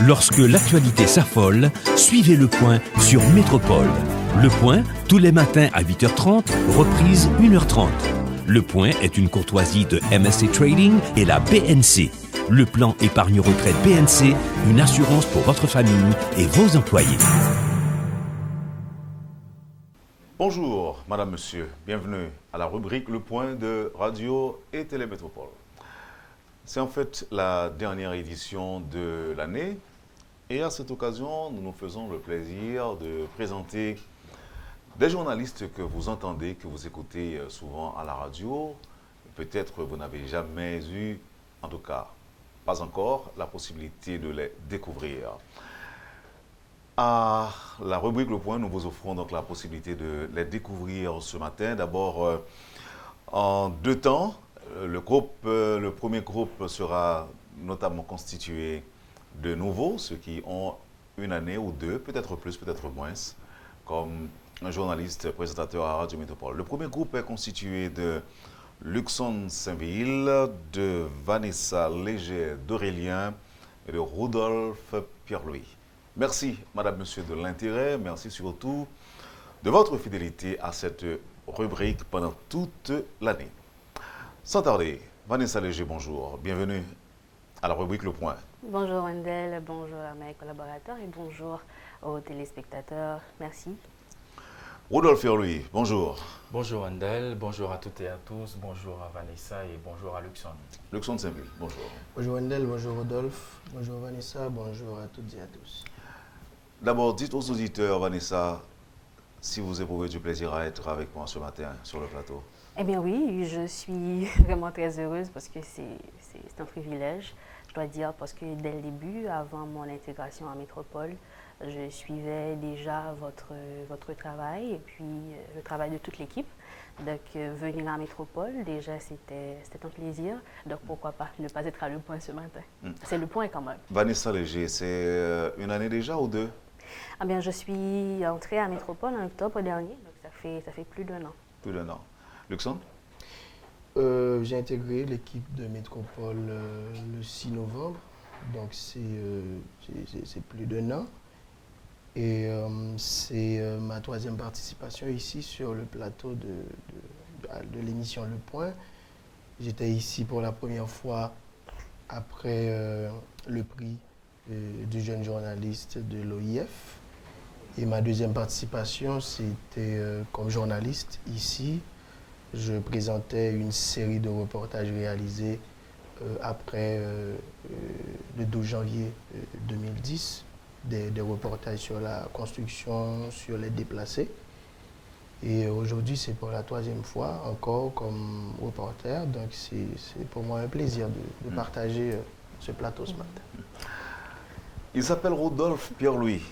Lorsque l'actualité s'affole, suivez Le Point sur Métropole. Le Point, tous les matins à 8h30, reprise 1h30. Le Point est une courtoisie de MSC Trading et la BNC. Le plan épargne retraite BNC, une assurance pour votre famille et vos employés. Bonjour, madame, monsieur. Bienvenue à la rubrique Le Point de Radio et Télémétropole. C'est en fait la dernière édition de l'année et à cette occasion, nous nous faisons le plaisir de présenter des journalistes que vous entendez, que vous écoutez souvent à la radio. Peut-être vous n'avez jamais eu, en tout cas pas encore, la possibilité de les découvrir. À la rubrique Le Point, nous vous offrons donc la possibilité de les découvrir ce matin. D'abord, en deux temps. Le premier groupe sera notamment constitué de nouveaux, ceux qui ont une année ou deux, peut-être plus, peut-être moins, comme un journaliste présentateur à Radio Métropole. Le premier groupe est constitué de Luxon Saint-Ville, de Vanessa Léger d'Aurélien et de Rodolphe Pierre-Louis. Merci, madame, monsieur, de l'intérêt. Merci surtout de votre fidélité à cette rubrique pendant toute l'année. Sans tarder, Vanessa Léger, bonjour. Bienvenue à la rubrique Le Point. Bonjour Wendell, bonjour à mes collaborateurs et bonjour aux téléspectateurs. Merci. Rodolphe Pierre-Louis, bonjour. Bonjour Wendell, bonjour à toutes et à tous, bonjour à Vanessa et bonjour à Luxon. Luxon Saint-Ville, bonjour. Bonjour Wendell, bonjour Rodolphe, bonjour Vanessa, bonjour à toutes et à tous. D'abord, dites aux auditeurs, Vanessa, si vous éprouvez du plaisir à être avec moi ce matin sur le plateau. Eh bien oui, je suis vraiment très heureuse parce que c'est un privilège, je dois dire, parce que dès le début, avant mon intégration à Métropole, je suivais déjà votre travail et puis le travail de toute l'équipe. Donc venir à Métropole, déjà c'était un plaisir, donc pourquoi pas ne pas être à Le Point ce matin. C'est Le Point quand même. Vanessa Léger, c'est une année déjà ou deux? Ah bien, je suis entrée à Métropole en octobre dernier, donc ça fait plus d'1 an. Plus d'1 an. Luxon? J'ai intégré l'équipe de Métropole le 6 novembre, donc c'est plus d'1 an. Et c'est ma troisième participation ici sur le plateau de l'émission Le Point. J'étais ici pour la première fois après le prix du jeune journaliste de l'OIF. Et ma deuxième participation, c'était comme journaliste ici. Je présentais une série de reportages réalisés après le 12 janvier 2010. Des reportages sur la construction, sur les déplacés. Et aujourd'hui, c'est pour la troisième fois encore comme reporter. Donc, c'est pour moi un plaisir de partager ce plateau ce matin. Il s'appelle Rodolphe Pierre-Louis,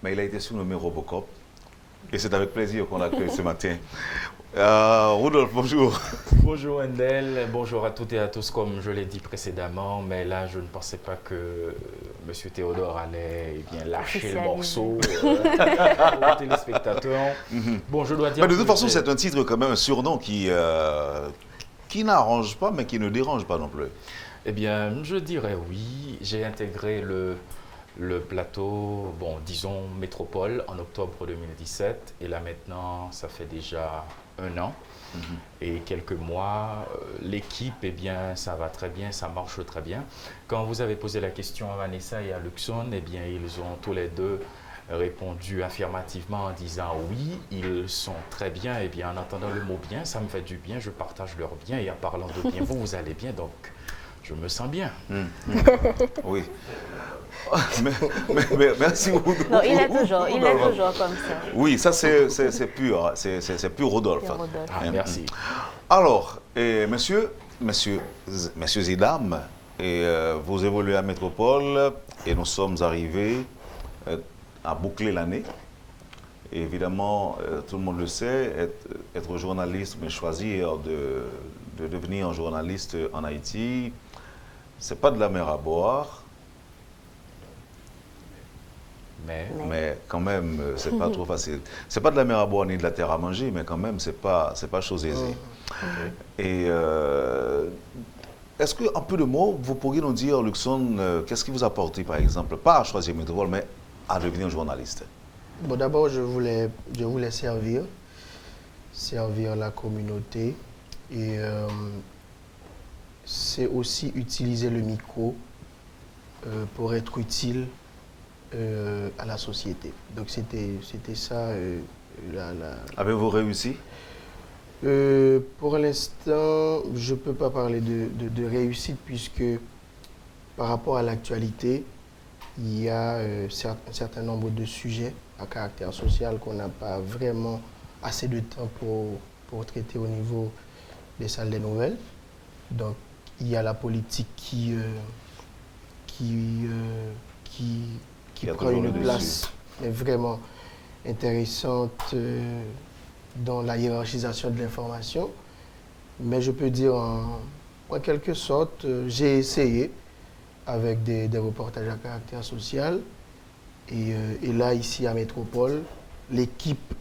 mais il a été surnommé Robocop. Et c'est avec plaisir qu'on l'accueille ce matin. Rodolphe, bonjour. Bonjour Wendell, bonjour à toutes et à tous, comme je l'ai dit précédemment, mais là je ne pensais pas que M. Théodore allait lâcher le morceau aux téléspectateurs. Bon, je dois dire. Mais de toute façon, c'est un titre quand même, un surnom qui n'arrange pas, mais qui ne dérange pas non plus. Eh bien, je dirais oui. J'ai intégré le plateau, disons Métropole, en octobre 2017. Et là maintenant, ça fait déjà 1 an et quelques mois. L'équipe, eh bien, ça va très bien, ça marche très bien. Quand vous avez posé la question à Vanessa et à Luxon, eh bien, ils ont tous les deux répondu affirmativement en disant oui, ils sont très bien. Et bien, en entendant le mot bien, ça me fait du bien, je partage leur bien. Et en parlant de bien, vous allez bien, donc je me sens bien. Oui. mais merci beaucoup. Non, il est toujours comme ça. Oui, ça c'est pur, c'est pur Rodolphe. Ah, merci. Alors, messieurs et dames, vous évoluez à Métropole et nous sommes arrivés à boucler l'année. Évidemment, tout le monde le sait, être journaliste, mais choisir de devenir un journaliste en Haïti, c'est pas de la mer à boire. Mais quand même, c'est pas trop facile. C'est pas de la mer à boire ni de la terre à manger, mais quand même, c'est pas chose aisée. Et est-ce qu'en peu de mots, vous pourriez nous dire, Luxon, qu'est-ce qui vous a porté, par exemple, pas à choisir Métropole, mais à devenir journaliste? Bon, d'abord, je voulais servir la communauté et c'est aussi utiliser le micro pour être utile à la société. Donc, c'était ça. Avez-vous réussi? Pour l'instant, je ne peux pas parler de réussite puisque par rapport à l'actualité, il y a un certain nombre de sujets à caractère social qu'on n'a pas vraiment assez de temps pour traiter au niveau des salles des nouvelles. Donc, il y a la politique qui prend une place vraiment intéressante dans la hiérarchisation de l'information. Mais je peux dire en quelque sorte, j'ai essayé avec des reportages à caractère social. Et là, ici à Métropole, l'équipe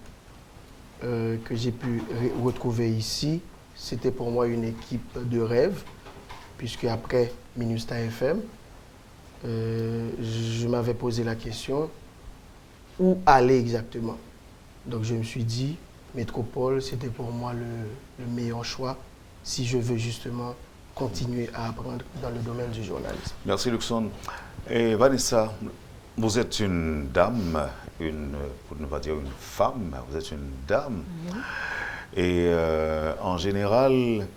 que j'ai pu retrouver ici, c'était pour moi une équipe de rêve, puisque après Minusta FM, je m'avais posé la question, où aller exactement? Donc je me suis dit, Métropole, c'était pour moi le meilleur choix si je veux justement continuer à apprendre dans le domaine du journalisme. Merci Luxon. Et Vanessa, vous êtes une dame, pour ne pas dire une femme, vous êtes une dame. Et en général,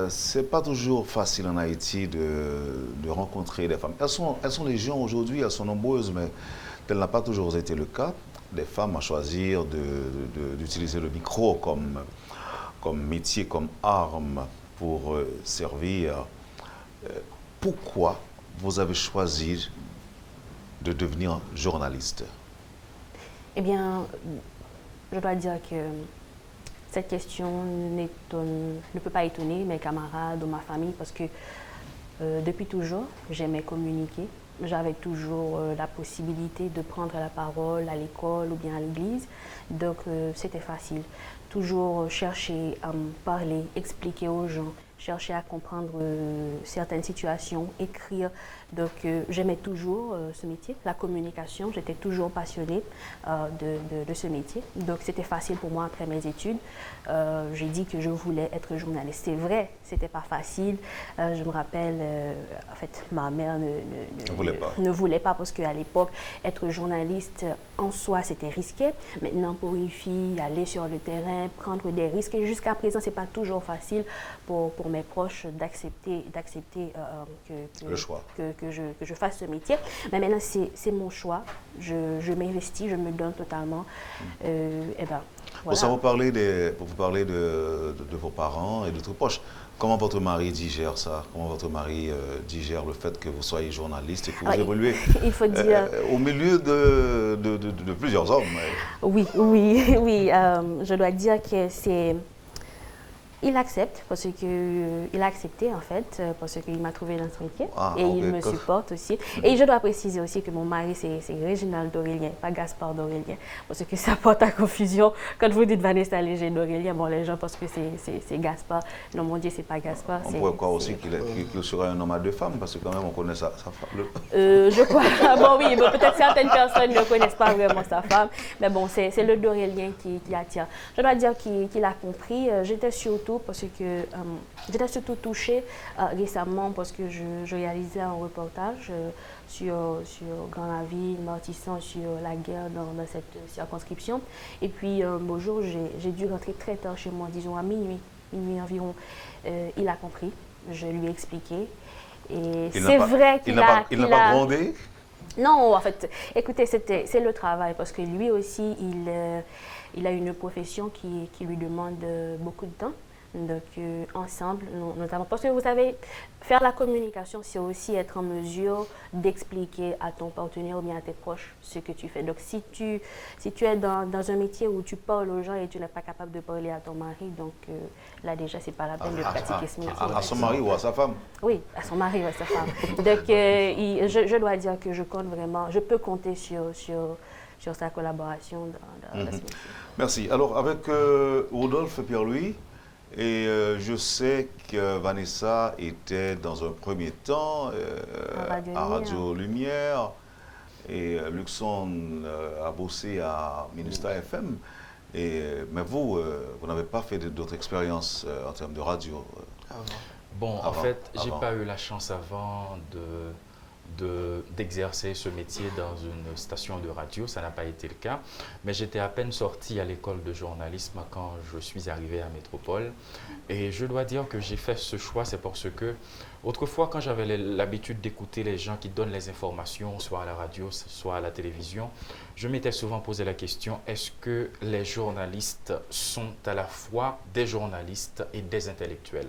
c'est pas toujours facile en Haïti de rencontrer des femmes. Elles sont légion aujourd'hui, elles sont nombreuses, mais tel n'a pas toujours été le cas. Des femmes à choisir d'utiliser le micro comme métier, comme arme pour servir. Pourquoi vous avez choisi de devenir journaliste? Eh bien, je dois dire que cette question ne peut pas étonner mes camarades ou ma famille parce que depuis toujours, j'aimais communiquer. J'avais toujours la possibilité de prendre la parole à l'école ou bien à l'église. Donc, c'était facile. Toujours chercher à me parler, expliquer aux gens, chercher à comprendre certaines situations, écrire. Donc, j'aimais toujours ce métier, la communication. J'étais toujours passionnée de ce métier. Donc, c'était facile pour moi après mes études. J'ai dit que je voulais être journaliste. C'est vrai, c'était pas facile. Je me rappelle, en fait, ma mère ne voulait pas parce qu'à l'époque, être journaliste en soi, c'était risqué. Maintenant, pour une fille, aller sur le terrain, prendre des risques. Et jusqu'à présent, c'est pas toujours facile pour mes proches d'accepter que je fasse ce métier. Mais maintenant, c'est mon choix. Je m'investis, je me donne totalement. Et ben, voilà. Pour vous parler de vos parents et de vos proches, comment votre mari digère ça? Comment votre mari digère le fait que vous soyez journaliste et que vous évoluez il faut dire, au milieu de plusieurs hommes? Oui. Je dois dire que c'est... Il accepte parce que il a accepté en fait parce qu'il m'a trouvé dans son métier et il me supporte aussi. Et je dois préciser aussi que mon mari c'est Réginald d'Aurélien, pas Gaspard d'Aurélien, parce que ça porte à confusion quand vous dites Vanessa Léger d'Aurélien. Bon, les gens pensent que c'est Gaspard. Non, mon Dieu, c'est pas Gaspard. On pourrait croire aussi qu'il serait un homme à deux femmes parce que quand même on connaît sa femme. Je crois. Bon oui, peut-être certaines personnes ne connaissent pas vraiment sa femme, mais bon c'est le d'Aurélien qui attire. Je dois dire qu'il a compris. J'étais surtout parce que j'étais surtout touchée récemment parce que je réalisais un reportage sur Grand-la-Ville, Martissan, sur la guerre dans cette circonscription. Et puis un beau jour, j'ai dû rentrer très tard chez moi, disons à minuit environ. Il a compris, je lui ai expliqué. Et c'est vrai qu'il a... Il n'a pas grondé? Non, en fait, écoutez, c'est le travail parce que lui aussi, il a une profession qui lui demande beaucoup de temps. Donc, ensemble, notamment, parce que vous savez, faire la communication, c'est aussi être en mesure d'expliquer à ton partenaire ou bien à tes proches ce que tu fais. Donc, si tu es dans un métier où tu parles aux gens et tu n'es pas capable de parler à ton mari, donc là déjà, c'est pas la peine de pratiquer ce métier. À son mari ou à sa femme? Oui, à son mari ou à sa femme. Donc, je dois dire que je compte vraiment, je peux compter sur sa collaboration dans ce métier. Merci. Alors, avec Rodolphe et Pierre-Louis, Et je sais que Vanessa était dans un premier temps à Radio Lumière et Luxon a bossé à Ministère FM. Mais vous, vous n'avez pas fait d'autres expériences en termes de radio Bon, en fait, j'ai pas eu la chance avant d'exercer ce métier dans une station de radio, ça n'a pas été le cas, mais j'étais à peine sorti à l'école de journalisme quand je suis arrivé à Métropole et je dois dire que j'ai fait ce choix, c'est parce que autrefois quand j'avais l'habitude d'écouter les gens qui donnent les informations, soit à la radio, soit à la télévision, je m'étais souvent posé la question, est-ce que les journalistes sont à la fois des journalistes et des intellectuels ?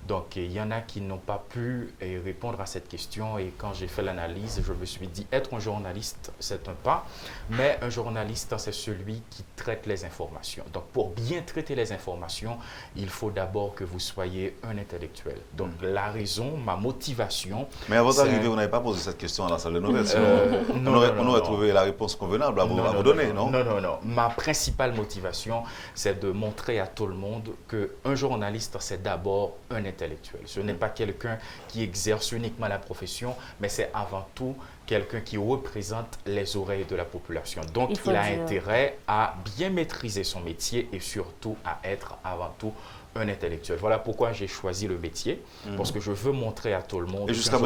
Donc, il y en a qui n'ont pas pu répondre à cette question et quand j'ai fait l'analyse, je me suis dit, être un journaliste, c'est un pas, mais un journaliste, c'est celui qui traite les informations. Donc, pour bien traiter les informations, il faut d'abord que vous soyez un intellectuel. Donc, la raison, ma motivation... Mais à votre arrivée, vous n'avez pas posé cette question à la salle de nouvelles, sinon on aurait trouvé la réponse convenable à vous donner, non? Non. Ma principale motivation, c'est de montrer à tout le monde qu'un journaliste, c'est d'abord un intellectuel. Ce n'est pas quelqu'un qui exerce uniquement la profession, mais c'est avant tout quelqu'un qui représente les oreilles de la population. Donc, il a intérêt à bien maîtriser son métier et surtout à être avant tout un intellectuel. Voilà pourquoi j'ai choisi le métier, parce que je veux montrer à tout le monde. Et jusqu'à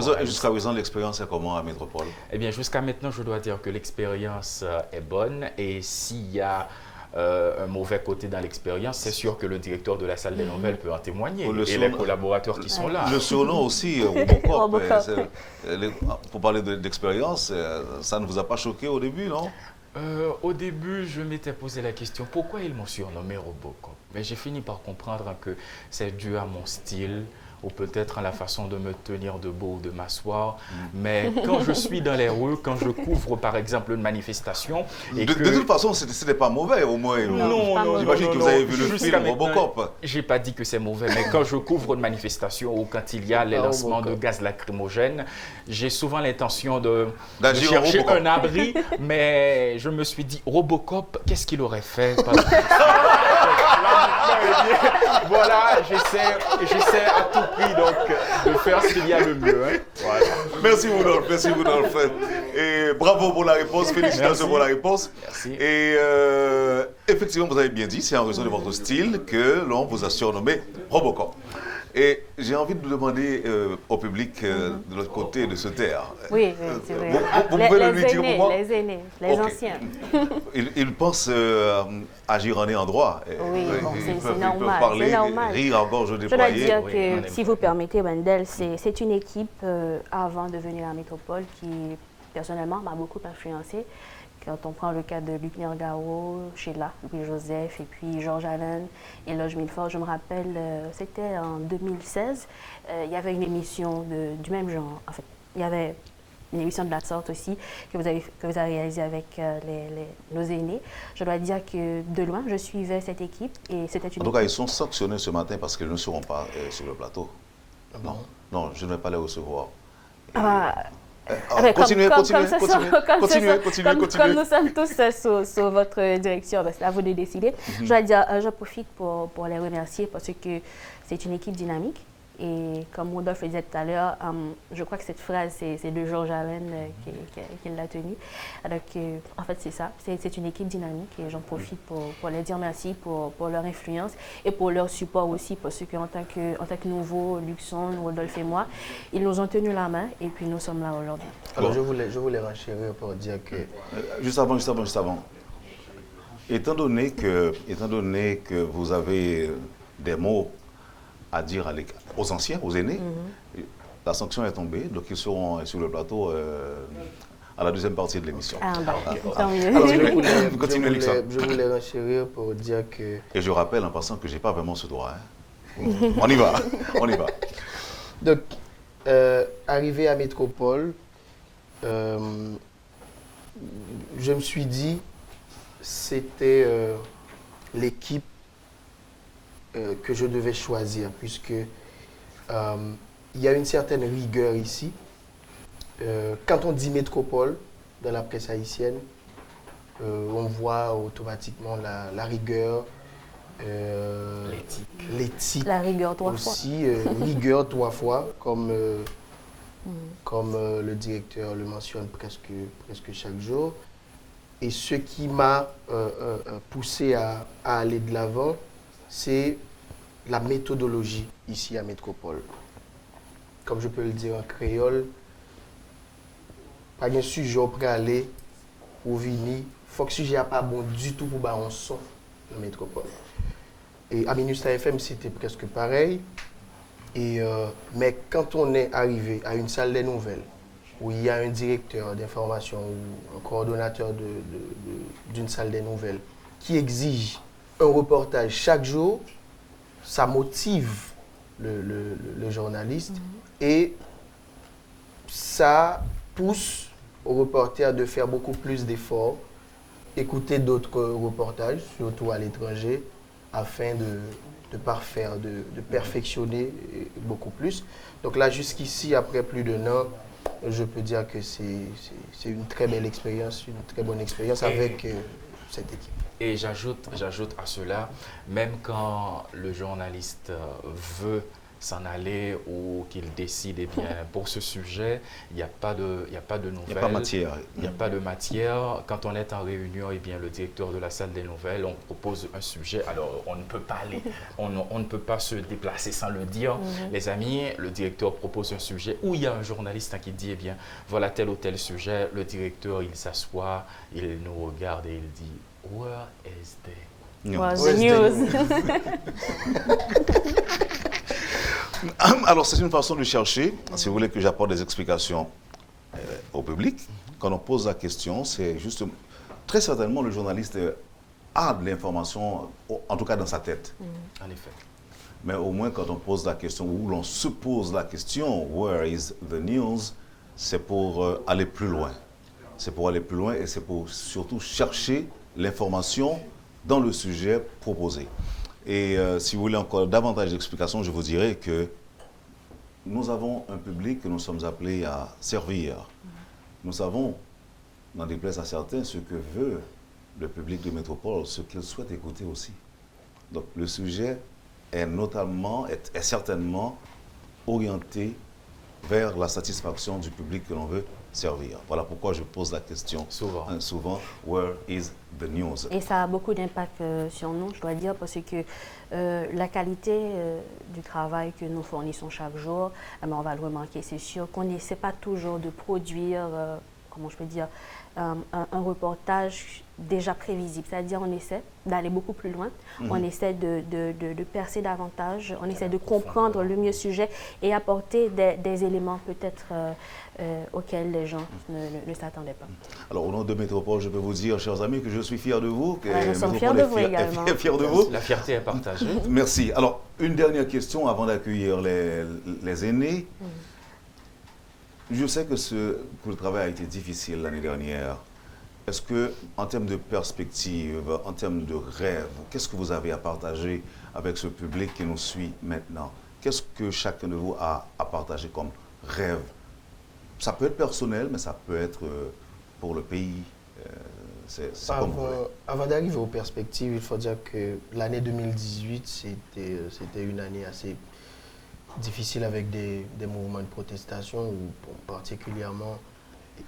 présent, l'expérience est comment à Métropole? Eh bien, jusqu'à maintenant, je dois dire que l'expérience est bonne et s'il y a un mauvais côté dans l'expérience, c'est sûr que le directeur de la salle des nouvelles peut en témoigner et les collaborateurs qui sont là. Le surnom aussi, Robocop, pour parler d'expérience, ça ne vous a pas choqué au début, non? Au début, je m'étais posé la question, pourquoi ils m'ont surnommé Robocop? Mais j'ai fini par comprendre que c'est dû à mon style, ou peut-être à la façon de me tenir debout ou de m'asseoir. Mais quand je suis dans les rues, quand je couvre par exemple une manifestation... De toute façon, ce n'était pas mauvais au moins. Non. J'imagine que vous avez vu le film Robocop. Je n'ai pas dit que c'est mauvais, mais quand je couvre une manifestation ou quand il y a les lancements de gaz lacrymogène, j'ai souvent l'intention de chercher un abri, mais je me suis dit, Robocop, qu'est-ce qu'il aurait fait? Voilà, j'essaie à tout prix donc de faire ce qu'il y a de mieux. Hein. Voilà. Merci Woodolphe. Et bravo pour la réponse, félicitations pour la réponse. Merci. Et effectivement, vous avez bien dit, c'est en raison de votre style que l'on vous a surnommé Robocop. Et j'ai envie de vous demander au public de l'autre côté de se taire. Oui, c'est vrai. Vous pouvez le lui dire pour moi? Les aînés, les anciens. Ils pensent agir en ayant droit. Oui, ils peuvent normal. parler, normal. rire en gorge déployée. Je dois dire que, si vous permettez, Wendell, c'est une équipe, avant de venir à Métropole, qui, personnellement, m'a beaucoup influencée. Quand on prend le cas de Luc Nergaro, Sheila, Louis-Joseph, et puis Georges Allen et Loge Milford, je me rappelle, c'était en 2016, il y avait une émission du même genre. En fait, il y avait une émission de la sorte aussi que vous avez réalisée avec nos aînés. Je dois dire que de loin, je suivais cette équipe et c'était une... En tout cas, ils sont sanctionnés ce matin parce qu'ils ne seront pas sur le plateau. Non, je ne vais pas les recevoir. Continuez. Comme nous sommes tous sous votre direction, c'est à vous de décider. Je dois dire, je profite pour les remercier parce que c'est une équipe dynamique. Et comme Rodolphe le disait tout à l'heure, je crois que cette phrase, c'est de Georges Allen qui l'a tenue. Donc, en fait, c'est ça. C'est une équipe dynamique et j'en profite pour leur dire merci pour leur influence et pour leur support aussi, parce qu'en tant que nouveau, Luxon, Rodolphe et moi, ils nous ont tenu la main et puis nous sommes là aujourd'hui. Alors, je voulais renchérir pour dire que... Juste avant. Étant donné que vous avez des mots à dire aux anciens, aux aînés, la sanction est tombée, donc ils seront sur le plateau à la deuxième partie de l'émission. Je voulais renchérir pour dire que... Et je rappelle en passant que je n'ai pas vraiment ce droit. Hein. On y va. Donc, arrivé à Métropole, je me suis dit, c'était l'équipe que je devais choisir, puisque il y a une certaine rigueur ici. Quand on dit Métropole dans la presse haïtienne, on voit automatiquement la rigueur, l'éthique. La rigueur 3 fois. Aussi, rigueur 3 fois, comme le directeur le mentionne presque chaque jour. Et ce qui m'a poussé à aller de l'avant, c'est la méthodologie ici à Métropole. Comme je peux le dire en créole, pas un sujet pour aller ou venir, il faut que le sujet n'est pas bon du tout pour un son de Métropole. Et à Minusta FM, c'était presque pareil. Mais quand on est arrivé à une salle des nouvelles, où il y a un directeur d'information ou un coordonnateur d'une salle des nouvelles qui exige un reportage chaque jour, ça motive le journaliste et ça pousse au reporter de faire beaucoup plus d'efforts, écouter d'autres reportages, surtout à l'étranger, afin de parfaire, de perfectionner beaucoup plus. Donc là, jusqu'ici, après plus d'un an, je peux dire que c'est une très belle expérience, une très bonne expérience avec cette équipe. Et j'ajoute à cela, même quand le journaliste veut s'en aller ou qu'il décide, eh bien, pour ce sujet, il n'y a pas de nouvelles. Il n'y a pas matière. Il n'y a pas de matière. Quand on est en réunion, eh bien, le directeur de la salle des nouvelles, on propose un sujet. Alors, on ne peut pas aller, on ne peut pas se déplacer sans le dire. Les amis, le directeur propose un sujet où il y a un journaliste qui dit, eh bien, voilà tel ou tel sujet. Le directeur, il s'assoit, il nous regarde et il dit, where is the news? Alors, c'est une façon de chercher, si vous voulez que j'apporte des explications au public. Quand on pose la question, c'est juste, très certainement, le journaliste a de l'information, en tout cas dans sa tête. En effet. Mais au moins, quand on pose la question, ou l'on se pose la question, where is the news, c'est pour aller plus loin. C'est pour aller plus loin et c'est pour surtout chercher l'information dans le sujet proposé. Et si vous voulez encore davantage d'explications, je vous dirais que nous avons un public que nous sommes appelés à servir. Nous savons, n'en déplaise à certains, ce que veut le public de Métropole, ce qu'il souhaite écouter aussi. Donc le sujet est certainement orienté vers la satisfaction du public que l'on veut servir. Voilà pourquoi je pose la question souvent, where is the news? Et ça a beaucoup d'impact sur nous, je dois dire, parce que la qualité du travail que nous fournissons chaque jour, on va le remarquer, c'est sûr qu'on n'essaie pas toujours de produire, comment je peux dire, un reportage déjà prévisible. C'est-à-dire on essaie d'aller beaucoup plus loin, on essaie de percer davantage, on essaie de comprendre le mieux sujet et apporter des éléments peut-être auxquels les gens ne s'attendaient pas. Alors au nom de Métropole, je peux vous dire, chers amis, que je suis fier de vous. Que nous sommes fiers de vous également. Fier de vous. La fierté est partagée. Merci. Alors, une dernière question avant d'accueillir les aînés. Je sais que le travail a été difficile l'année dernière. Est-ce que, en termes de perspective, en termes de rêve, qu'est-ce que vous avez à partager avec ce public qui nous suit maintenant? Qu'est-ce que chacun de vous a à partager comme rêve? Ça peut être personnel, mais ça peut être pour le pays. Avant d'arriver aux perspectives, il faut dire que l'année 2018, c'était une année assez difficile avec des mouvements de protestation, où particulièrement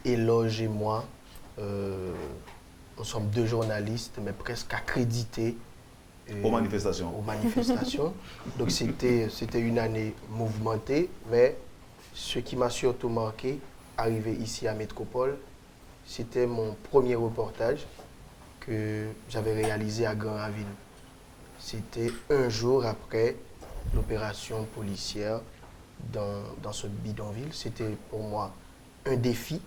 Éloge et moi, nous sommes deux journalistes, mais presque accrédités aux manifestations. Donc c'était une année mouvementée, mais ce qui m'a surtout marqué, arrivé ici à Métropole, c'était mon premier reportage que j'avais réalisé à Grand Ravine. C'était un jour après l'opération policière dans ce bidonville. C'était pour moi un défi.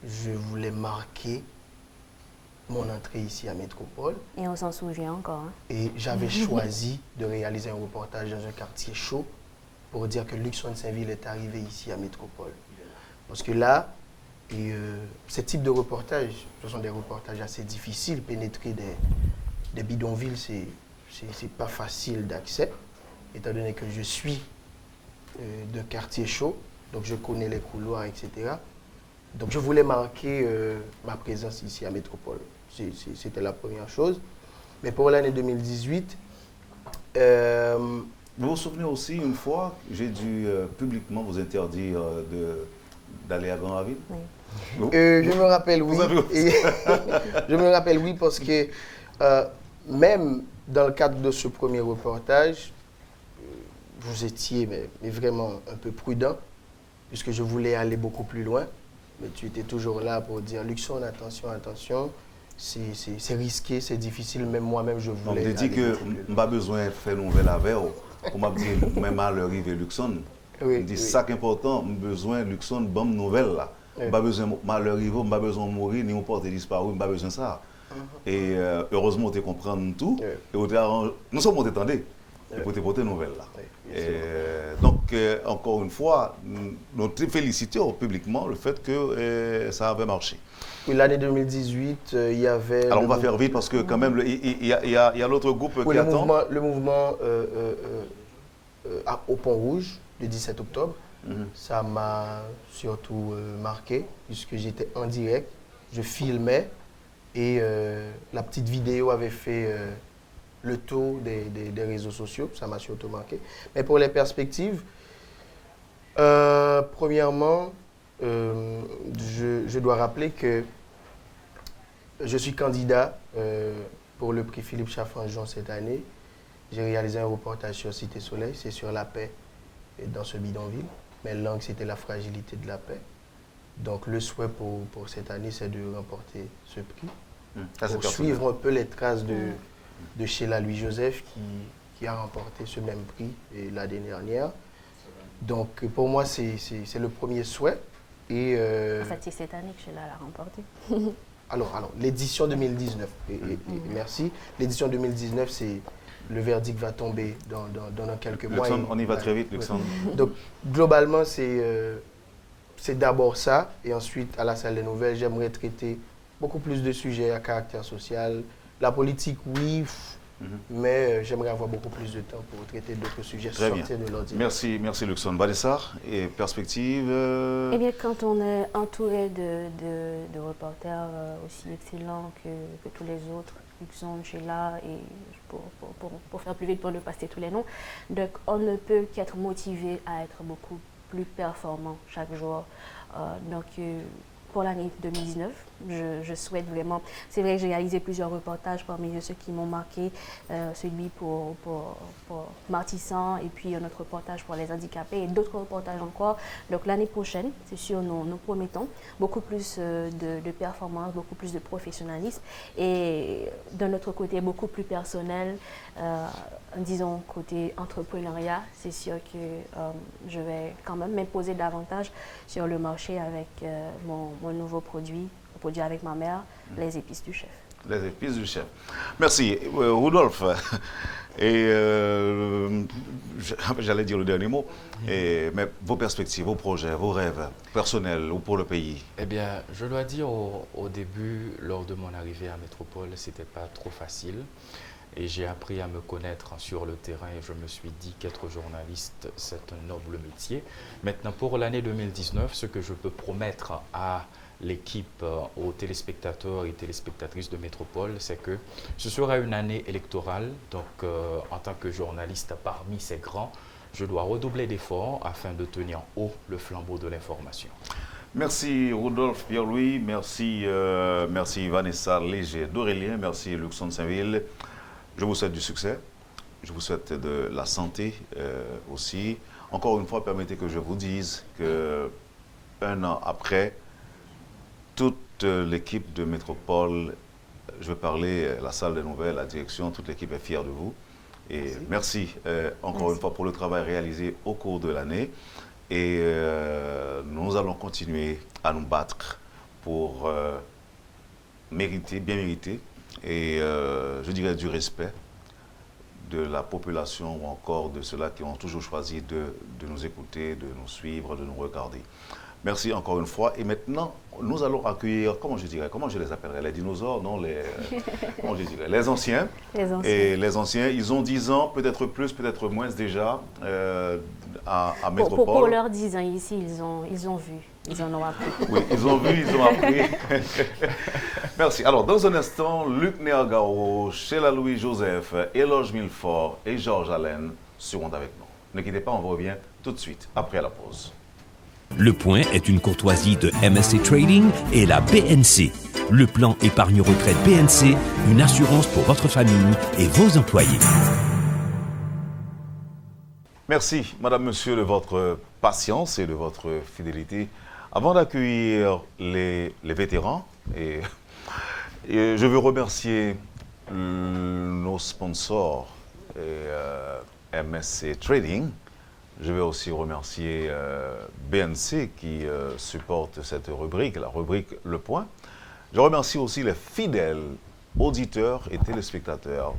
Je voulais marquer mon entrée ici à Métropole. Et on s'en souvient encore. Et j'avais choisi de réaliser un reportage dans un quartier chaud pour dire que Luxon Saint-Ville est arrivé ici à Métropole. Parce que là, ce type de reportage, ce sont des reportages assez difficiles. Pénétrer des bidonvilles, c'est pas facile d'accès, étant donné que je suis de quartier chaud, donc je connais les couloirs, etc. Donc je voulais marquer ma présence ici à Métropole. C'était la première chose. Mais pour l'année 2018, vous vous souvenez aussi, une fois, j'ai dû publiquement vous interdire d'aller à Grand Ravine? Oui. je me rappelle, oui. Vous avez Et je me rappelle, oui, parce que même dans le cadre de ce premier reportage, vous étiez mais vraiment un peu prudent, puisque je voulais aller beaucoup plus loin. Mais tu étais toujours là pour dire, Luxon, attention, attention, c'est risqué, c'est difficile, même moi-même, je voulais aller dit que je n'ai pas besoin de faire nouvelle avec vous. Pour m'a dit, même à l'arrivée Luxon, oui, dit, oui. ça qui est important, j'ai besoin de Luxon, bonne nouvelle là. Je n'ai pas besoin de l'arrivée, je n'ai pas besoin de mourir, ni de porter disparu, je n'ai pas besoin de ça. Et heureusement, tu comprends tout. Et nous sommes attendus. Et pour te porter nouvelle là. Donc, encore une fois, nous te félicitons publiquement le fait que ça avait marché. Oui, l'année 2018, il y avait... Alors, on va faire vite parce que quand même, il y a l'autre groupe qui attend. Le mouvement au Pont-Rouge, le 17 octobre, ça m'a surtout marqué, puisque j'étais en direct, je filmais, et la petite vidéo avait fait le tour des réseaux sociaux, ça m'a surtout marqué. Mais pour les perspectives, premièrement, je dois rappeler que je suis candidat pour le prix Philippe Chaffranjon cette année. J'ai réalisé un reportage sur Cité Soleil, c'est sur la paix dans ce bidonville. Mais l'angle, c'était la fragilité de la paix. Donc le souhait pour cette année, c'est de remporter ce prix. Pour suivre un peu les traces de Sheila Louis-Joseph qui a remporté ce même prix l'année dernière. Donc pour moi, c'est le premier souhait. Et, en fait, c'est cette année que Sheila l'a remporté. Alors l'édition 2019, merci. L'édition 2019, le verdict va tomber dans quelques mois. Luxon, on y va très vite, Luxon. Donc globalement, c'est d'abord ça. Et ensuite, à la salle des nouvelles, j'aimerais traiter beaucoup plus de sujets à caractère social. La politique, oui, mais j'aimerais avoir beaucoup plus de temps pour traiter d'autres sujets, sortir de l'ordinaire. Merci Luxon. Vanessa, et perspective Eh bien, quand on est entouré de reporters aussi excellents que tous les autres, Luxon, Sheila, et pour faire plus vite, pour ne pas citer tous les noms, donc on ne peut qu'être motivé à être beaucoup plus performant chaque jour. Pour l'année 2019, je souhaite vraiment... C'est vrai que j'ai réalisé plusieurs reportages parmi ceux qui m'ont marqué, celui pour Martissant et puis un autre reportage pour les handicapés et d'autres reportages encore. Donc l'année prochaine, c'est sûr, nous promettons beaucoup plus de performance, beaucoup plus de professionnalisme et d'un autre côté, beaucoup plus personnel, disons côté entrepreneuriat. C'est sûr que je vais quand même m'imposer davantage sur le marché avec mon nouveau produit avec ma mère, les épices du chef. Les épices du chef. Merci. Rudolf, et j'allais dire le dernier mot, mais vos perspectives, vos projets, vos rêves personnels ou pour le pays? Eh bien, je dois dire au début, lors de mon arrivée à Métropole, ce n'était pas trop facile. Et j'ai appris à me connaître sur le terrain et je me suis dit qu'être journaliste, c'est un noble métier. Maintenant, pour l'année 2019, ce que je peux promettre à l'équipe, aux téléspectateurs et téléspectatrices de Métropole, c'est que ce sera une année électorale. Donc, en tant que journaliste parmi ces grands, je dois redoubler d'efforts afin de tenir haut le flambeau de l'information. Merci Rudolf Pierre-Louis, merci Vanessa Léger d'Aurélien, merci Luxon Saint-Ville. Je vous souhaite du succès, je vous souhaite de la santé aussi. Encore une fois, permettez que je vous dise qu'un an après, toute l'équipe de Métropole, je veux parler, la salle des nouvelles, la direction, toute l'équipe est fière de vous. Et merci encore une fois pour le travail réalisé au cours de l'année. Et nous allons continuer à nous battre pour mériter, bien mériter, et je dirais du respect de la population ou encore de ceux-là qui ont toujours choisi de nous écouter, de nous suivre, de nous regarder. Merci encore une fois. Et maintenant, nous allons accueillir, comment je les appellerais, les dinosaures, non, comment je dirais, les anciens. Les anciens. Et les anciens, ils ont 10 ans, peut-être plus, peut-être moins déjà, à Métropole. Pour leurs 10 ans ici, ils ont vu, ils en ont appris. Oui, ils ont vu, ils ont appris. Merci. Alors, dans un instant, Luc Néagaro, Sheila Louis-Joseph, Éloge Milfort et Georges Allen seront avec nous. Ne quittez pas, on revient tout de suite, après la pause. Le Point est une courtoisie de MSC Trading et la BNC. Le plan épargne-retraite BNC, une assurance pour votre famille et vos employés. Merci, Madame, Monsieur, de votre patience et de votre fidélité. Avant d'accueillir les vétérans, et je veux remercier nos sponsors MSC Trading. Je vais aussi remercier BNC qui supporte cette rubrique, la rubrique Le Point. Je remercie aussi les fidèles auditeurs et téléspectateurs.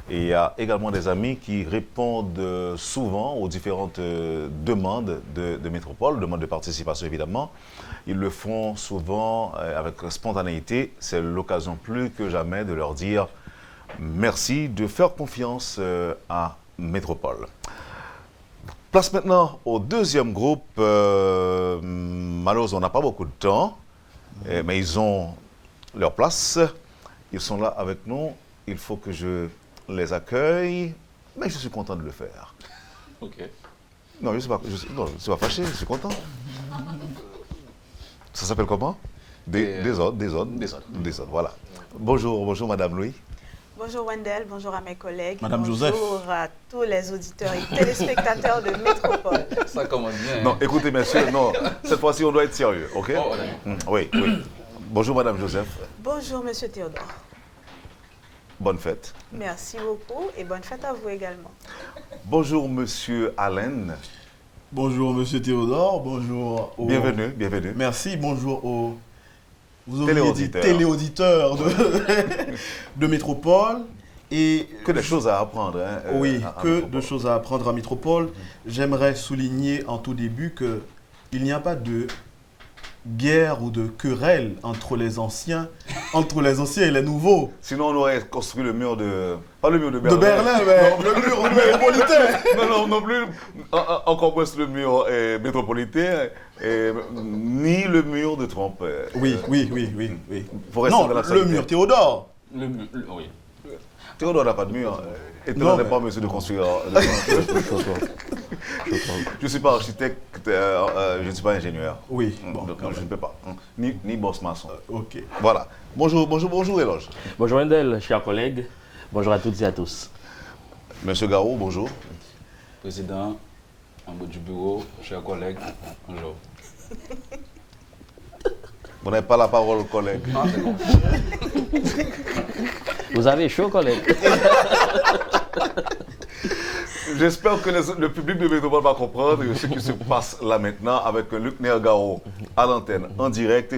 Et il y a également des amis qui répondent souvent aux différentes demandes de Métropole, demandes de participation évidemment. Ils le font souvent avec spontanéité. C'est l'occasion plus que jamais de leur dire merci, de faire confiance à Métropole. Place maintenant au deuxième groupe. Malheureusement, on n'a pas beaucoup de temps, mais ils ont leur place. Ils sont là avec nous. Il faut que je les accueille, mais je suis content de le faire. Ok. Non, je ne suis pas fâché, je suis content. Ça s'appelle comment? Des autres, voilà. Bonjour Madame Louis. Bonjour Wendell, bonjour à mes collègues. Madame Joseph. Bonjour à tous les auditeurs et téléspectateurs de Métropole. Ça commence bien. Non, écoutez messieurs, non, cette fois-ci on doit être sérieux, ok? Oui. Bonjour Madame Joseph. Bonjour Monsieur Théodore. Bonne fête. Merci beaucoup et bonne fête à vous également. Bonjour Monsieur Allen. Bonjour Monsieur Théodore, bonjour aux... Bienvenue. Merci, bonjour aux... Vous téléauditeurs de Métropole. Et que des choses à apprendre. Hein, oui, de choses à apprendre à Métropole. J'aimerais souligner en tout début qu'il n'y a pas de guerre ou de querelle entre les anciens et les nouveaux. Sinon, on aurait construit le mur de... Pas le mur de Berlin. De Berlin, mais le mur métropolitain. Non plus. Encore moins le mur métropolitain, ni le mur de Trump. Oui. Non, le mur Théodore. Oui. Théodore n'a pas de mur. Et Théodore n'est pas monsieur de construire. Je ne suis pas architecte, je ne suis pas ingénieur. Oui. Donc je ne peux pas. Ni boss maçon. Ok. Voilà. Bonjour Éloge. Bonjour Wendell, chers collègues. Bonjour à toutes et à tous. Monsieur Garou, bonjour. Président, en bout du bureau, chers collègues, bonjour. Vous n'avez pas la parole, collègue. Ah, c'est bon. Vous avez chaud, collègue. J'espère que le public de Métropole va comprendre ce qui se passe là maintenant avec Luc Néagaro à l'antenne, en direct.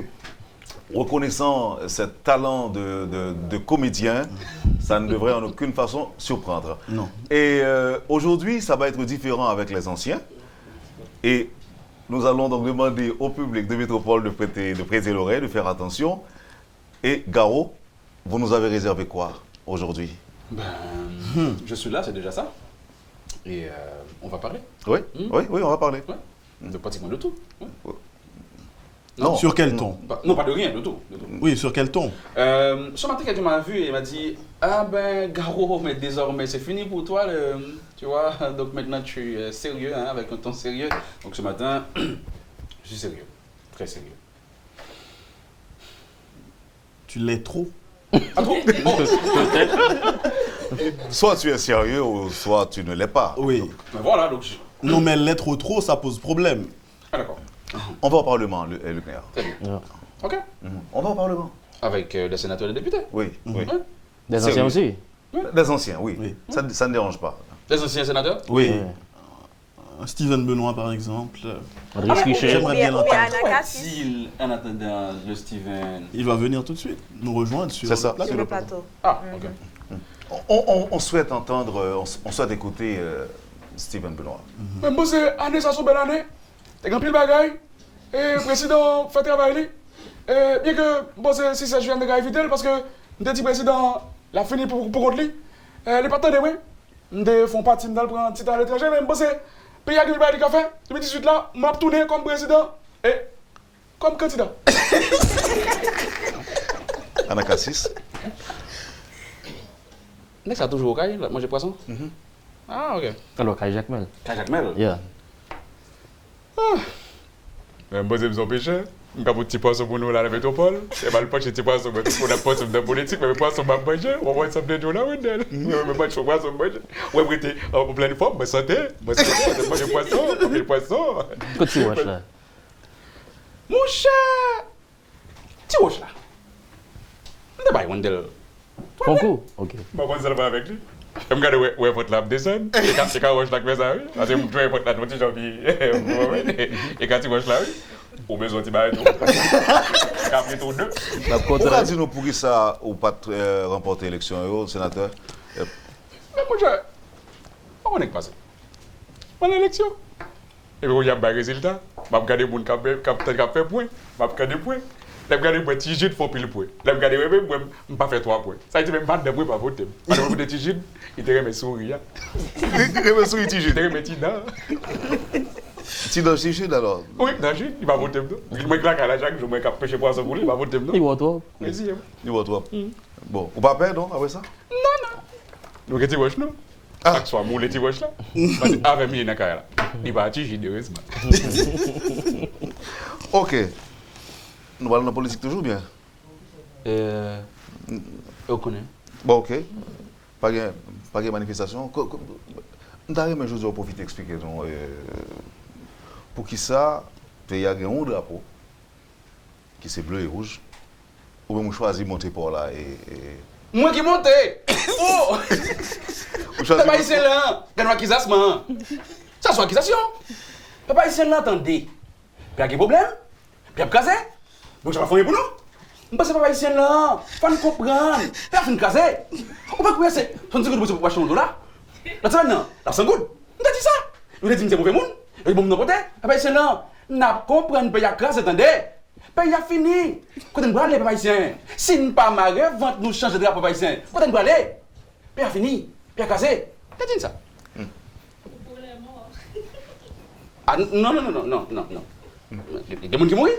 Reconnaissant ce talent de comédien, ça ne devrait en aucune façon surprendre. Non. Et aujourd'hui, ça va être différent avec les anciens. Et nous allons donc demander au public de Métropole de prêter l'oreille, de faire attention. Et Garo, vous nous avez réservé quoi aujourd'hui? Je suis là, c'est déjà ça. Et on va parler. Oui, on va parler. Ouais. De pratiquement de tout. Ouais. Non. Sur quel ton? Non, pas de rien, de tout. Oui, sur quel ton? Ce matin, quelqu'un m'a vu et m'a dit ah ben, Garo, mais désormais, c'est fini pour toi, tu vois. Donc maintenant, tu es sérieux, hein, avec un ton sérieux. Donc ce matin, je suis sérieux. Très sérieux. Tu l'es trop? Ah bon? Soit tu es sérieux, ou soit tu ne l'es pas. Oui. Ben voilà, donc Non, mais l'être trop, ça pose problème. Ah d'accord. On va au Parlement, Luc Néagaro. Très bien. Ok. On va au Parlement. Avec les sénateurs et les députés. Oui. Des anciens aussi? Des anciens, oui. Ça ne dérange pas. Les anciens sénateurs? Oui. Steven Benoît, par exemple. André Richet. J'aimerais bien l'entendre. S'il, en attendant, le Steven... Il va venir tout de suite, nous rejoindre sur C'est ça. le plateau. Sur le plateau. Ah, ok. On souhaite entendre, on souhaite écouter Steven Benoît. Mais moi, c'est année, ça sont belle année. T'es grand pile bagaille. président fait travail. Bien que, bon, si ça, je viens de éviter parce que, je dis président, la fini pour contre lui. Les partenaires, oui. Ils font partie de prendre un titre à l'étranger, mais je pays qui va du café, 2018 là, m'a tourné comme président et comme candidat. Anacassis. Mais ça a toujours au caille, manger poisson? Ah, ok. Alors, Kai Jacques Mel. Jacques Mel? Yeah. Mais moi, c'est mon péché. Je vais un petit poisson pour nous là, la métropole. Je vais pas un petit poisson pour la poisson de politique, mais poisson m'a mangé. On va ça bien là, oui, d'elle. Mais pas de poisson manger. Ouais, vous êtes en pleine forme, mais santé. Moi, c'est manger poisson, combien de poissons? Qu'est-ce que tu watches là? Mon cher! Tu watches là? Je ne sais pas, Wendell. Concours? Ok. Je vais ça avec lui. Je me regarde où est votre lame descend. Et quand tu watches là, comme ça, oui. Parce que je vais votre lame, je vais et quand tu watches là, oui. Ou besoin de bailler tout. Après tout deux. Pourquoi dis-nous pour qui ça ou pas remporter l'élection, sénateur? Mais mon cher, on est passé. Mon élection. Et puis, il y a un résultat. Je vais regarder les gens qui ont fait point. Je vais regarder point. Je vais regarder les petits jeunes qui font pile point. Je vais regarder les gens qui n'ont pas fait 3 points. Ça veut dire même pas de points pour voter. Parce que les petits jeunes, ils te remettent sourire. Ils te remettent sourire, ils te remettent Tina. Tu dans le Chine alors? Oui, dans le Chine, il va voter. Il me claque à la chaque jour, je vais pêcher poisson pour lui, il va voter. Il va toi. Merci. Il va toi. Bon, ou pas peur, non, après ça? Non. Donc, tu vois, non? Chaque soir, moule, tu vois là. Parce que avec moi, il y a il va attirer de heureusement. Ok. Nous parlons de la politique toujours bien? On connaît. Bon, ok. Pas de manifestation. D'ailleurs, je vais profiter d'expliquer. Pour qui ça, il y a un drapeau qui c'est bleu et rouge. Ou bien choisi de monter pour là et... Moi qui monte! Oh! Papa ici là, gagne accusation. Ça soit accusation. Papa ici là, attendez. Il y a un problème? Il y a un casé? Donc ça va faire pour nous? Je pense que papa ici là, il faut nous comprendre. Il y a un casé. On va couper c'est. On dit que vous pouvez acheter un dollar. La semaine là, la semaine good. On a dit ça. On a dit que c'est mauvais monde. Et bon, nous côté. Papa ici là, n'a comprendre pas y a casé, attendez. Pays a fini. Quand on va aller, papa ici. Si nous pas marrer, vente nous changer de drapeau papa ici. Quand on va aller, pays a fini. Pays a cassé. T'as dit ça? Pour les morts. Ah non. Il y a des gens qui mourent. Les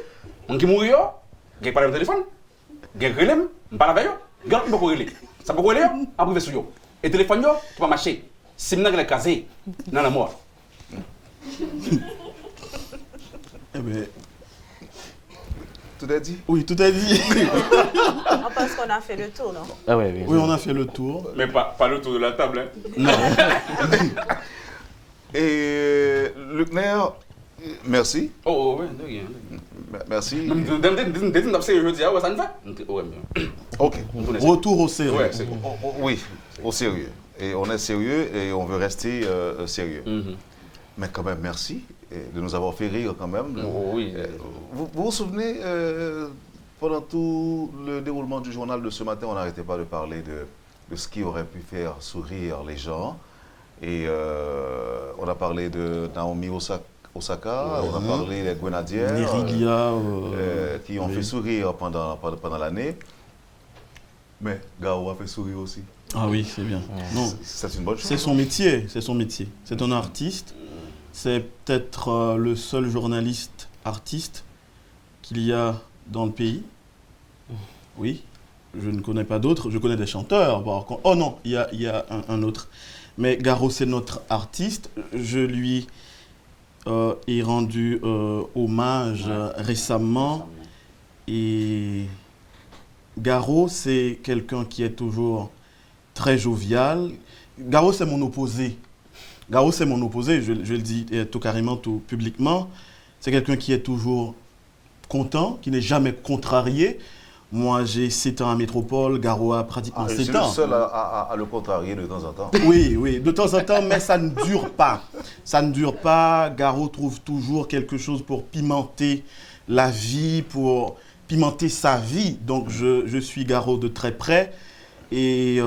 gens qui mourent, ils parlent au téléphone. Ils relèvent, ils parlent avec eux. Ils ne peuvent pas relayer. Ça peut relayer, on peut sur eux. Et le téléphone, tu peux marcher. Si maintenant il est casé, dans la mort. Eh bien, tout est dit? oui, tout est dit. On pense qu'on a fait le tour, non? Ah ouais, oui. Oui, on a fait le tour. Mais pas le tour de la table. Hein. Non. Et Luckner, merci. Oh, oui, de rien. Merci. Ça ne va? Ok. Retour au sérieux. Ouais, c'est Oui, au sérieux. Et on est sérieux et on veut rester sérieux. Mais quand même, merci de nous avoir fait rire quand même. Oh, oui. Vous vous souvenez, pendant tout le déroulement du journal de ce matin, on n'arrêtait pas de parler de ce qui aurait pu faire sourire les gens. Et on a parlé de Naomi Osaka, on a parlé des Grenadières Nerilia, qui ont fait sourire pendant l'année. Mais Gao a fait sourire aussi. Ah oui, c'est bien. Non, C'est une bonne chose. c'est son métier, c'est son métier. C'est un artiste. C'est peut-être le seul journaliste artiste qu'il y a dans le pays. Oui, je ne connais pas d'autres. Je connais des chanteurs. Oh non, il y a un autre. Mais Garo, c'est notre artiste. Je lui ai rendu hommage récemment. Et Garo, c'est quelqu'un qui est toujours très jovial. Garo, c'est mon opposé. Garo, c'est mon opposé, je le dis tout carrément, tout publiquement. C'est quelqu'un qui est toujours content, qui n'est jamais contrarié. Moi, j'ai 7 ans à Métropole, Garo a pratiquement 7 ans. Je suis le seul à le contrarier de temps en temps. Oui, de temps en temps, mais ça ne dure pas. Ça ne dure pas. Garo trouve toujours quelque chose pour pimenter la vie, pour pimenter sa vie. Donc, je suis Garo de très près. Et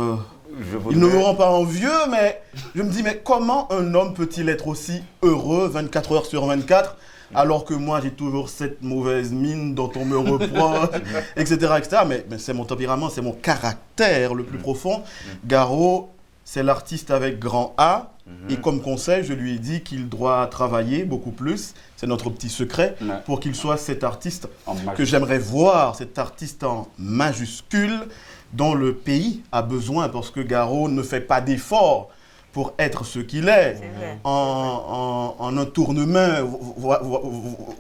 il ne me rend pas envieux, mais je me dis, mais comment un homme peut-il être aussi heureux 24 heures sur 24 alors que moi j'ai toujours cette mauvaise mine dont on me reproche, etc., etc. Mais c'est mon tempérament, c'est mon caractère le plus profond. Garo, c'est l'artiste avec grand A. Et comme conseil, je lui ai dit qu'il doit travailler beaucoup plus. C'est notre petit secret pour qu'il soit cet artiste que j'aimerais voir, cet artiste en majuscule dont le pays a besoin parce que Garo ne fait pas d'efforts pour être ce qu'il est. En un tournement,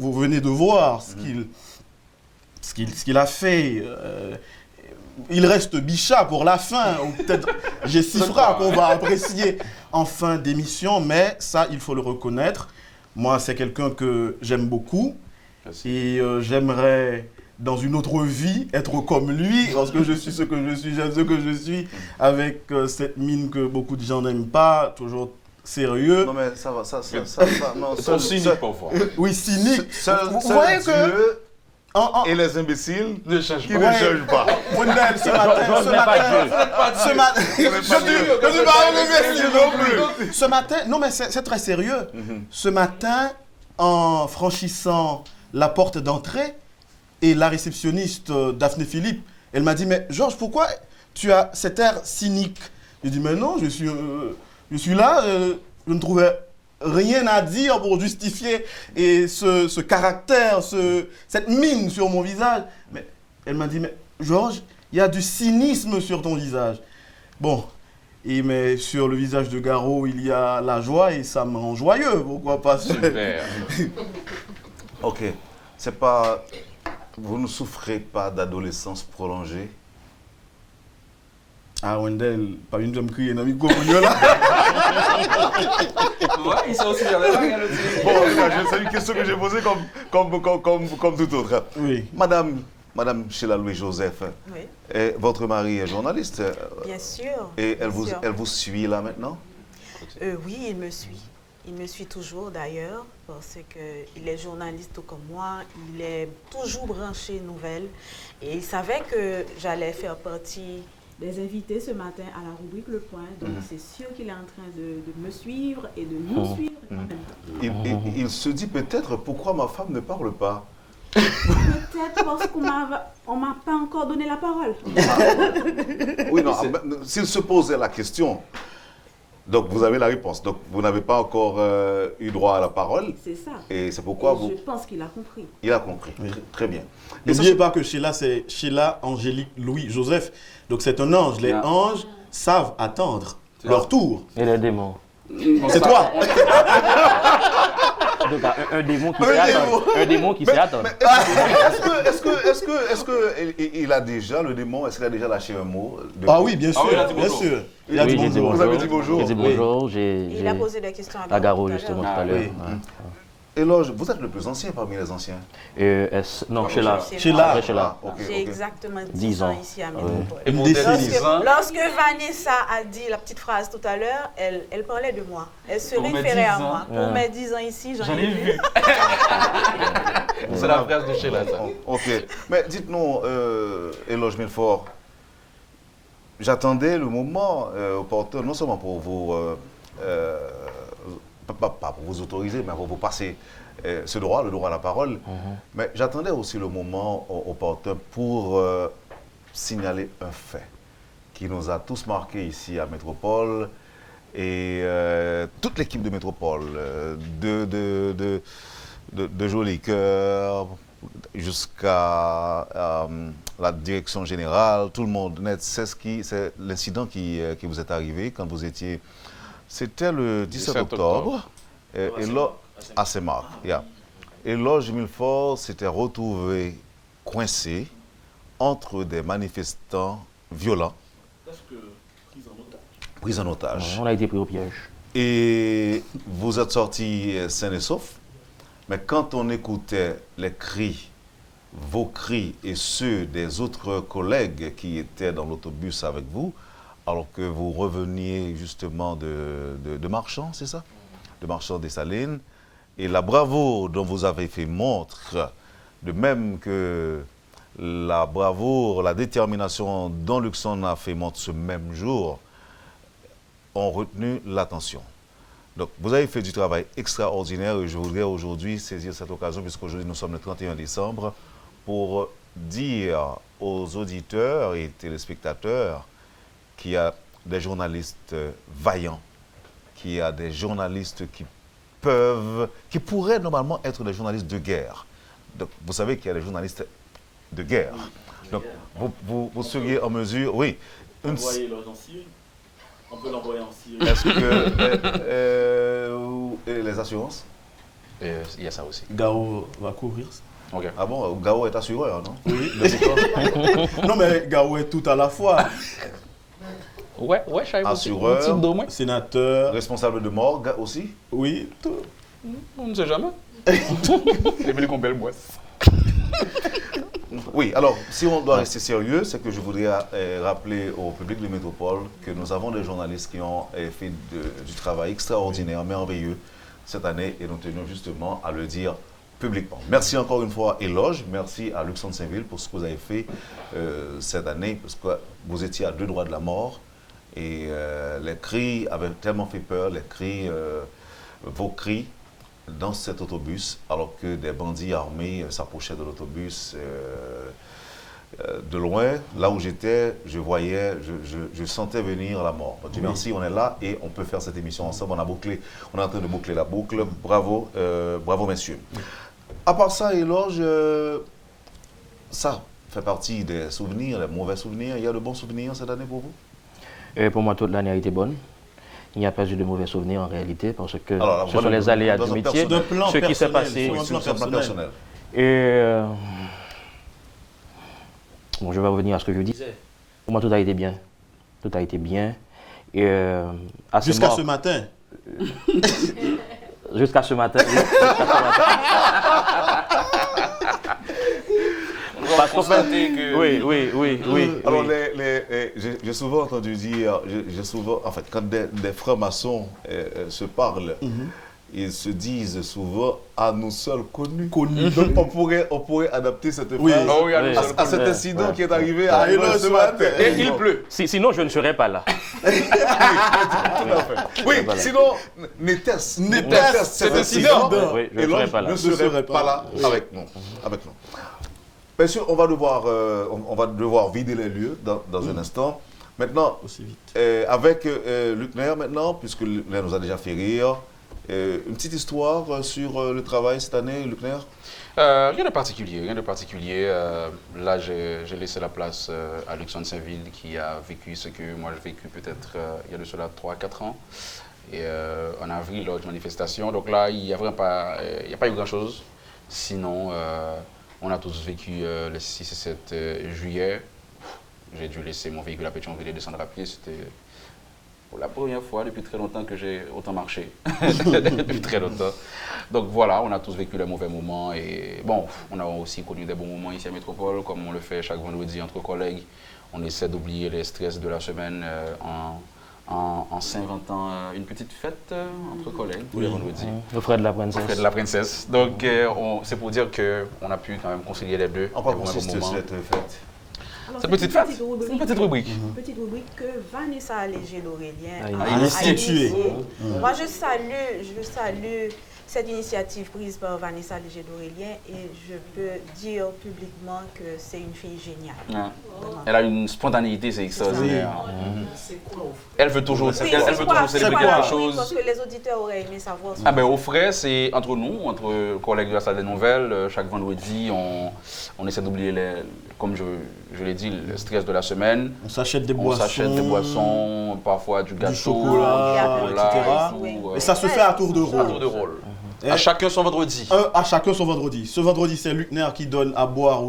vous venez de voir ce qu'il a fait. Il reste Bichat pour la fin, ou peut-être Gessifra qu'on va apprécier en fin d'émission, mais ça, il faut le reconnaître. Moi, c'est quelqu'un que j'aime beaucoup. Et j'aimerais, dans une autre vie, être comme lui, parce que je suis ce que je suis, j'aime ce que je suis, avec cette mine que beaucoup de gens n'aiment pas, toujours sérieux. Non, mais ça va, non, c'est cynique parfois. Oui, cynique. Vous voyez que... Et les imbéciles ne changent pas. Ne changent pas. Ce matin, non mais c'est très sérieux. Ce matin, en franchissant la porte d'entrée, et la réceptionniste Daphné Philippe, elle m'a dit, mais Georges, pourquoi tu as cet air cynique? J'ai dit, mais non, je suis là, je ne trouvais rien à dire pour justifier et ce caractère, cette mine sur mon visage. Mais elle m'a dit, mais Georges, il y a du cynisme sur ton visage. Bon, mais sur le visage de Garo, il y a la joie et ça me rend joyeux. Pourquoi pas? Super. Ok, c'est pas... Vous ne souffrez pas d'adolescence prolongée? Ah, Wendell, pas une jambe criée dans le micro, là. Ouais, ils sont aussi dans les langues. Bon, c'est une question que j'ai posée comme tout autre. Oui. Madame Sheila Louis-Joseph, Oui. votre mari est journaliste. Bien sûr. Et elle bien vous suit là maintenant? Oui, il me suit. Il me suit toujours d'ailleurs, parce qu'il est journaliste tout comme moi. Il est toujours branché nouvelles. Et il savait que j'allais faire partie des invités ce matin à la rubrique Le Point. Donc c'est sûr qu'il est en train de me suivre et de nous suivre en même temps. Il se dit peut-être pourquoi ma femme ne parle pas. Peut-être parce qu'on m'a pas encore donné la parole. Oui, non, s'il se posait la question, donc vous avez la réponse. Donc vous n'avez pas encore eu droit à la parole. C'est ça. Et c'est pourquoi Je pense qu'il a compris. Il a compris. Oui. Très bien. N'oubliez pas que Sheila, c'est Sheila Angélique Louis-Joseph. Donc c'est un ange. Les anges savent attendre leur tour. Et les démons. C'est toi. Donc un démon qui sait attendre. Un démon qui sait attendre. Est-ce qu'il a déjà, le démon, est-ce qu'il a déjà lâché un mot? Ah oui, bien sûr. Bien sûr. Il a dit bonjour. Vous avez dit bonjour. J'ai dit bonjour. Il a posé des questions à Garo justement tout à l'heure. Éloge, vous êtes le plus ancien parmi les anciens? Non, Sheila. Sheila. J'ai exactement 10 ans ici à Métropole. Lorsque Vanessa a dit la petite phrase tout à l'heure, elle parlait de moi. Elle se référait à moi. Pour mes 10 ans ici, j'en ai vu. C'est la phrase de Sheila, ça. Ok. Mais dites-nous, Éloge Milfort, j'attendais le moment opportun, non seulement pour vous... pas pour vous autoriser, mais pour vous passer ce droit, le droit à la parole. Mais j'attendais aussi le moment opportun pour signaler un fait qui nous a tous marqués ici à Métropole et toute l'équipe de Métropole, de Joli Cœur jusqu'à la direction générale, tout le monde net, c'est l'incident qui vous est arrivé quand vous étiez... C'était le 17 octobre. Et là, à Saint-Marc. Et Loge Milfort s'était retrouvé coincé entre des manifestants violents. Pris en otage. On a été pris au piège. Et vous êtes sortis sains et saufs. Mais quand on écoutait les cris, vos cris et ceux des autres collègues qui étaient dans l'autobus avec vous, alors que vous reveniez justement de Marchand, c'est ça? De Marchand des Salines. Et la bravoure dont vous avez fait montre, de même que la bravoure, la détermination dont Luxon a fait montre ce même jour, ont retenu l'attention. Donc, vous avez fait du travail extraordinaire et je voudrais aujourd'hui saisir cette occasion, puisqu'aujourd'hui nous sommes le 31 décembre, pour dire aux auditeurs et téléspectateurs qu'il y a des journalistes vaillants, qu'il y a des journalistes qui pourraient normalement être des journalistes de guerre. Donc, vous savez qu'il y a des journalistes de guerre. Donc, vous seriez en mesure, oui. Envoyer l'ordre en Syrie. On peut l'envoyer en Syrie. Est-ce que les assurances? Il y a ça aussi. Gao va couvrir ça. Ok. Ah bon, Gao est assureur, non? Oui, non mais Gao est tout à la fois. Ouais, je savais pas. Assureur, sénateur, responsable de morgue aussi? oui, tout. On ne sait jamais. Et puis, combien de boîtes? Oui, alors, si on doit rester sérieux, c'est que je voudrais rappeler au public de Métropole que nous avons des journalistes qui ont fait du travail extraordinaire, merveilleux cette année, et nous tenions justement à le dire publiquement. Merci encore une fois, Éloge. Merci à Luxon Saint-Ville pour ce que vous avez fait cette année, parce que vous étiez à 2 doigts de la mort, et les cris avaient tellement fait peur, vos cris, dans cet autobus, alors que des bandits armés s'approchaient de l'autobus de loin. Là où j'étais, je sentais venir la mort. Dieu merci, on est là et on peut faire cette émission ensemble. On est en train de boucler la boucle. Bravo, bravo messieurs. À part ça, Éloge, ça fait partie des souvenirs, des mauvais souvenirs. Il y a de bons souvenirs cette année pour vous? Pour moi, toute l'année a été bonne. Il n'y a pas eu de mauvais souvenirs en réalité parce que alors, ce sont les aléas du métier, ce qui s'est passé. Sur un plan personnel. Et bon, je vais revenir à ce que je disais. Pour moi, tout a été bien. Tout a été bien. Et jusqu'à ce matin. Jusqu'à ce matin. Oui, On va constater que... Oui. Alors, j'ai souvent entendu dire, en fait, quand des francs-maçons se parlent, ils se disent souvent à nous seuls connus. Donc, on pourrait adapter cette phrase à cet incident qui est arrivé à Éloge ce matin. Et il pleut. Sinon, je ne serais pas là. Oui, sinon, n'était-ce cet incident, Éloge ne serait pas là avec nous. Bien sûr, on va devoir vider les lieux dans un instant. Maintenant, avec Luckner maintenant, puisque Luckner nous a déjà fait rire, une petite histoire sur le travail cette année, Luckner? Rien de particulier. Là, j'ai laissé la place à Luxon Saint-Ville qui a vécu ce que moi j'ai vécu peut-être il y a de cela 3-4 ans. Et en avril, lors de manifestation. Donc là, il n'y a pas eu grand-chose. Sinon... on a tous vécu le 6 et 7 juillet. J'ai dû laisser mon véhicule à Pétionville et descendre à pied. C'était pour la première fois depuis très longtemps que j'ai autant marché. Depuis très longtemps. Donc voilà, on a tous vécu les mauvais moments. Et bon, on a aussi connu des bons moments ici à Métropole, comme on le fait chaque vendredi entre collègues. On essaie d'oublier les stress de la semaine en s'inventant une petite fête entre collègues tous les vendredis. Le frère de la princesse. Le frère de la princesse. Donc, c'est pour dire qu'on a pu quand même concilier les deux. En quoi consiste cette fête? Alors, Cette petite fête, c'est une petite rubrique. Une petite rubrique que Vanessa Allégé d'Aurélien a instituée. Moi, je salue cette initiative prise par Vanessa Allégé d'Aurélien et je peux dire publiquement que c'est une fille géniale. Elle a une spontanéité, c'est extraordinaire. Elle veut toujours célébrer quelque chose. Parce que les auditeurs auraient aimé savoir. Ah ben, au frais, c'est entre nous, entre collègues de la salle des nouvelles. Chaque vendredi, on essaie d'oublier, comme je l'ai dit, le stress de la semaine. On s'achète des boissons, parfois du gâteau, du chocolat, etc. Et ça se fait à tour de rôle. À chacun son vendredi. À chacun son vendredi. Ce vendredi, c'est Luckner qui donne à boire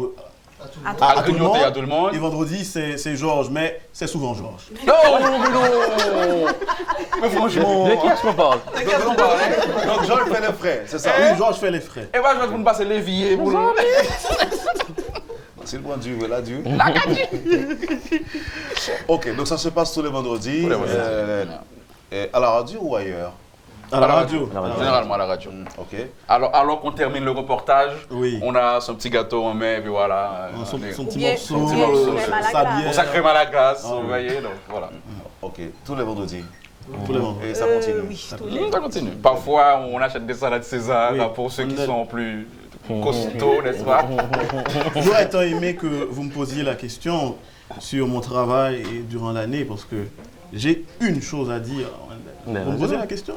à tout le monde. Et vendredi, c'est Georges, mais c'est souvent Georges. Non, non. Mais franchement. De qui est-ce qu'on parle? Donc Georges fait les frais, c'est ça? Oui, Georges fait les frais. Et moi, je vais vous passer l'évier. C'est le bon Dieu, là, Dieu. Ok, donc ça se passe tous les vendredis. À la radio ou ailleurs? À la radio. Généralement à la radio. Ok. Alors qu'on termine le reportage, oui. On a son petit gâteau en main, et puis voilà. Son petit morceau, sa crème à la glace, vous voyez, donc voilà. Ok, tous les vendredis. Tous les vendredis. Et ça continue. Oui, tous les Ça continue. Parfois, on achète des salades César Oui. pour ceux qui sont plus costauds, n'est-ce pas? J'aurais tant aimé que vous me posiez la question sur mon travail et durant l'année parce que j'ai une chose à dire. Vous me posez la question?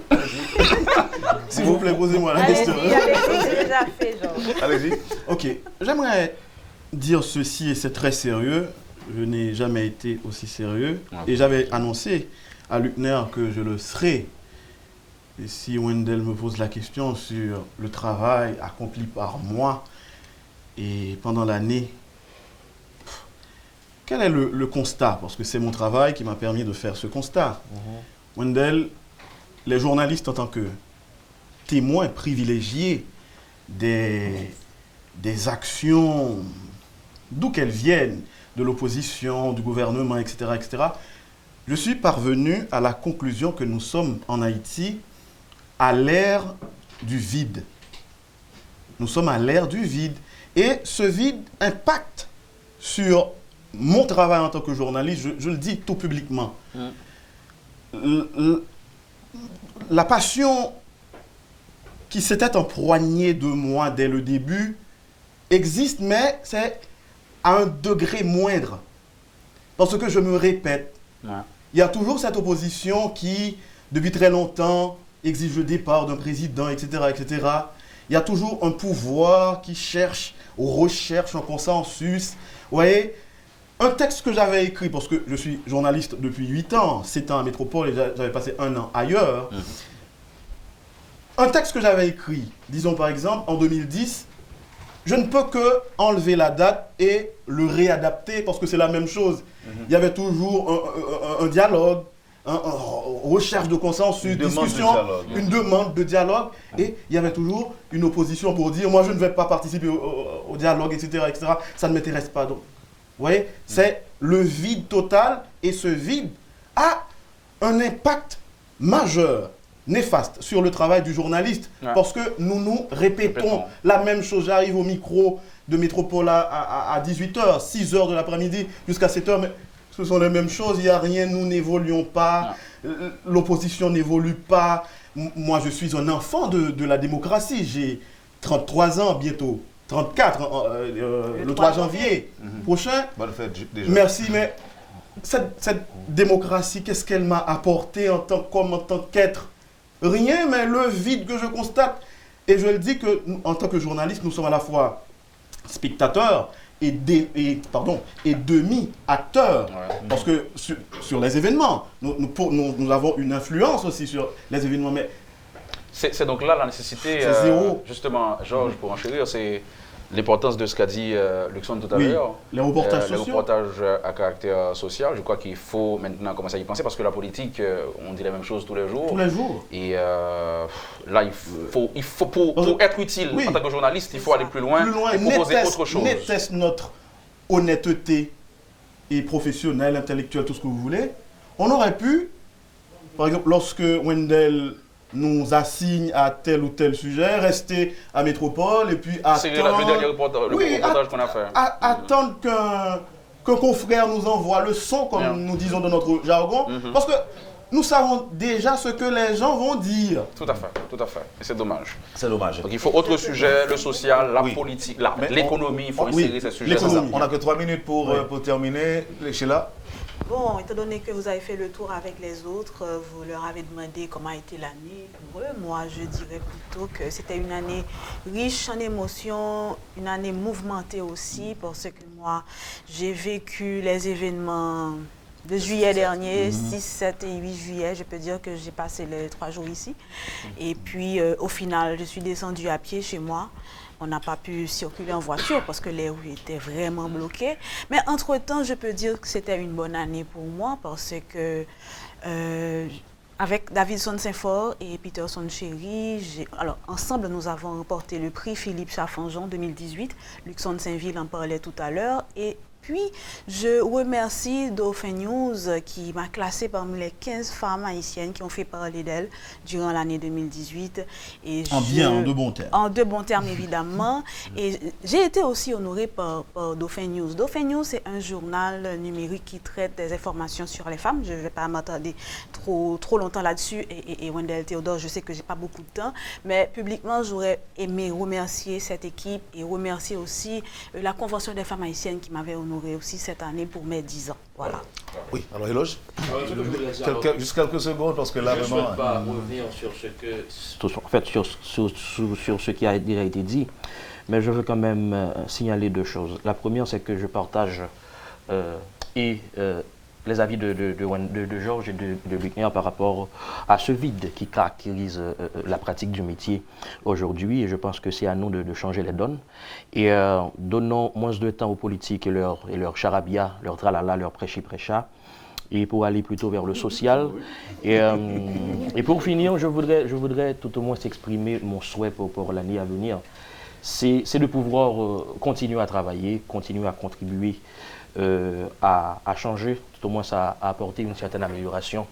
S'il vous plaît, posez-moi la question. Allez-y, c'est déjà fait, Georges. Allez-y. Ok, j'aimerais dire ceci et c'est très sérieux. Je n'ai jamais été aussi sérieux et j'avais annoncé à Luckner que je le serais. Et si Wendell me pose la question sur le travail accompli par moi et pendant l'année, quel est le constat? Parce que c'est mon travail qui m'a permis de faire ce constat. Wendell, les journalistes en tant que témoins privilégiés des actions, d'où qu'elles viennent, de l'opposition, du gouvernement, etc., etc., je suis parvenu à la conclusion que nous sommes en Haïti à l'ère du vide. Nous sommes à l'ère du vide. Et ce vide impacte sur mon travail en tant que journaliste, je le dis tout publiquement. La passion qui s'était empoignée de moi dès le début existe, mais c'est à un degré moindre. Parce que je me répète, il y a toujours cette opposition qui, depuis très longtemps, exige le départ d'un président, etc., etc. Il y a toujours un pouvoir qui recherche un consensus. Vous voyez, un texte que j'avais écrit, parce que je suis journaliste depuis 8 ans, 7 ans à Métropole et j'avais passé 1 an ailleurs. Un texte que j'avais écrit, disons par exemple, en 2010, je ne peux que enlever la date et le réadapter parce que c'est la même chose. Il y avait toujours un dialogue, une recherche de consensus, discussion, une demande de dialogue. Et il y avait toujours une opposition pour dire « moi je ne vais pas participer au dialogue, etc. etc. Ça ne m'intéresse pas. » Donc, vous voyez, c'est le vide total et ce vide a un impact majeur, néfaste sur le travail du journaliste parce que nous répétons la même chose. J'arrive au micro de Métropole à 18h, 6h de l'après-midi jusqu'à 7h, mais ce sont les mêmes choses, il n'y a rien, nous n'évoluons pas, l'opposition n'évolue pas. Moi, je suis un enfant de la démocratie, j'ai 33 ans bientôt, 34 le 3 janvier prochain. Bonne fête, déjà. Merci, mais cette démocratie, qu'est-ce qu'elle m'a apporté en tant qu'être? Rien, mais le vide que je constate. Et je le dis qu'en tant que journaliste, nous sommes à la fois spectateurs et demi-acteurs. Parce que sur les événements, nous avons une influence aussi sur les événements. Mais c'est donc là la nécessité, justement, Georges, pour enchérir, c'est l'importance de ce qu'a dit Luxon tout à l'heure. Les reportages sociaux. Les reportages à caractère social. Je crois qu'il faut maintenant commencer à y penser parce que la politique, on dit la même chose tous les jours. Tous les jours. Et là, il faut pour être utile en tant que journaliste, il faut aller plus loin et proposer autre chose. N'était-ce notre honnêteté et professionnelle, intellectuelle, tout ce que vous voulez, on aurait pu, par exemple, lorsque Wendell nous assigne à tel ou tel sujet, rester à Métropole et puis attendre... C'est le dernier reportage qu'on a fait. Attendre qu'un confrère nous envoie le son, comme nous disons dans notre jargon, parce que nous savons déjà ce que les gens vont dire. Tout à fait, tout à fait. Et c'est dommage. C'est dommage. Donc il faut autre sujet, le social, la politique, l'économie, il faut insérer ces sujets. On n'a que 3 minutes pour terminer. Sheila. Bon, étant donné que vous avez fait le tour avec les autres, vous leur avez demandé comment a été l'année pour eux. Moi, je dirais plutôt que c'était une année riche en émotions, une année mouvementée aussi, parce que moi, j'ai vécu les événements de juillet dernier, 6, 7 et 8 juillet. Je peux dire que j'ai passé les 3 jours ici. Et puis, au final, je suis descendue à pied chez moi. On n'a pas pu circuler en voiture parce que les rues étaient vraiment bloquées. Mais entre-temps, je peux dire que c'était une bonne année pour moi parce que avec Davidson Saint-Fort et Peterson Chéry, alors ensemble, nous avons remporté le prix Philippe Chaffanjon 2018. Luxon Saint-Ville en parlait tout à l'heure. Et puis, je remercie Dauphin News qui m'a classée parmi les 15 femmes haïtiennes qui ont fait parler d'elle durant l'année 2018. Et en de bons termes. En de bons termes, évidemment. Et j'ai été aussi honorée par Dauphin News. Dauphin News, c'est un journal numérique qui traite des informations sur les femmes. Je ne vais pas m'attarder trop longtemps là-dessus. Et Wendell Théodore, je sais que je n'ai pas beaucoup de temps. Mais publiquement, j'aurais aimé remercier cette équipe et remercier aussi la Convention des femmes haïtiennes qui m'avait honorée aussi cette année pour mes 10 ans. Voilà. Oui, alors éloge. Juste quelques secondes parce que là, je ne souhaite pas revenir sur ce que... En fait, sur ce qui a déjà été dit, mais je veux quand même signaler 2 choses. La première, c'est que je partage les avis de Georges et de Luc par rapport à ce vide qui caractérise la pratique du métier aujourd'hui. Et je pense que c'est à nous de changer les donnes. Et donnons moins de temps aux politiques et leur charabia, leur tralala, leur prêchi-prêcha, et pour aller plutôt vers le social. Et pour finir, je voudrais tout au moins exprimer mon souhait pour l'année à venir. C'est de pouvoir continuer à travailler, continuer à contribuer à changer, tout au moins à apporter une certaine amélioration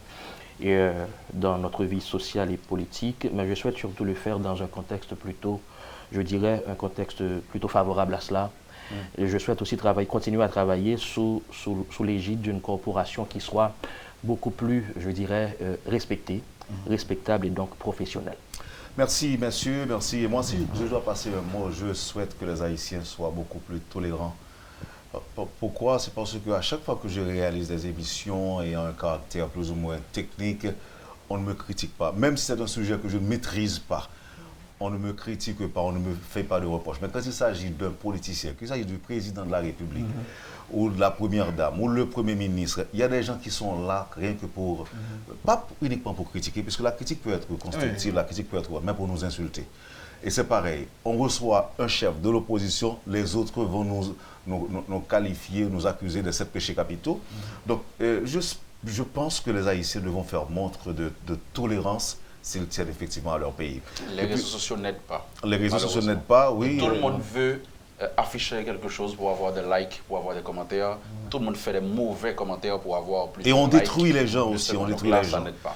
dans notre vie sociale et politique, mais je souhaite surtout le faire dans un contexte plutôt, je dirais, un contexte plutôt favorable à cela. Et je souhaite aussi continuer à travailler sous l'égide d'une corporation qui soit beaucoup plus, je dirais, respectée, respectable et donc professionnelle. Merci, messieurs, merci. Et moi, si je dois passer un mot, je souhaite que les Haïtiens soient beaucoup plus tolérants. Pourquoi? C'est parce qu'à chaque fois que je réalise des émissions ayant un caractère plus ou moins technique, on ne me critique pas. Même si c'est un sujet que je ne maîtrise pas, on ne me critique pas, on ne me fait pas de reproches. Mais quand il s'agit d'un politicien, qu'il s'agit du président de la République, ou de la première dame, ou le premier ministre, il y a des gens qui sont là rien que pour, pas uniquement pour critiquer, puisque la critique peut être constructive, la critique peut être, même pour nous insulter. Et c'est pareil, on reçoit un chef de l'opposition, les autres vont nous qualifier, nous accuser de 7 péchés capitaux. Donc, je pense que les Haïtiens devront faire montre de tolérance s'ils tiennent effectivement à leur pays. Les réseaux sociaux n'aident pas. Les réseaux sociaux n'aident pas, oui. Tout le monde veut afficher quelque chose pour avoir des likes, pour avoir des commentaires. Tout le monde fait des mauvais commentaires pour avoir plus de likes. Et on détruit les gens aussi, on détruit les gens. Ça n'aide pas.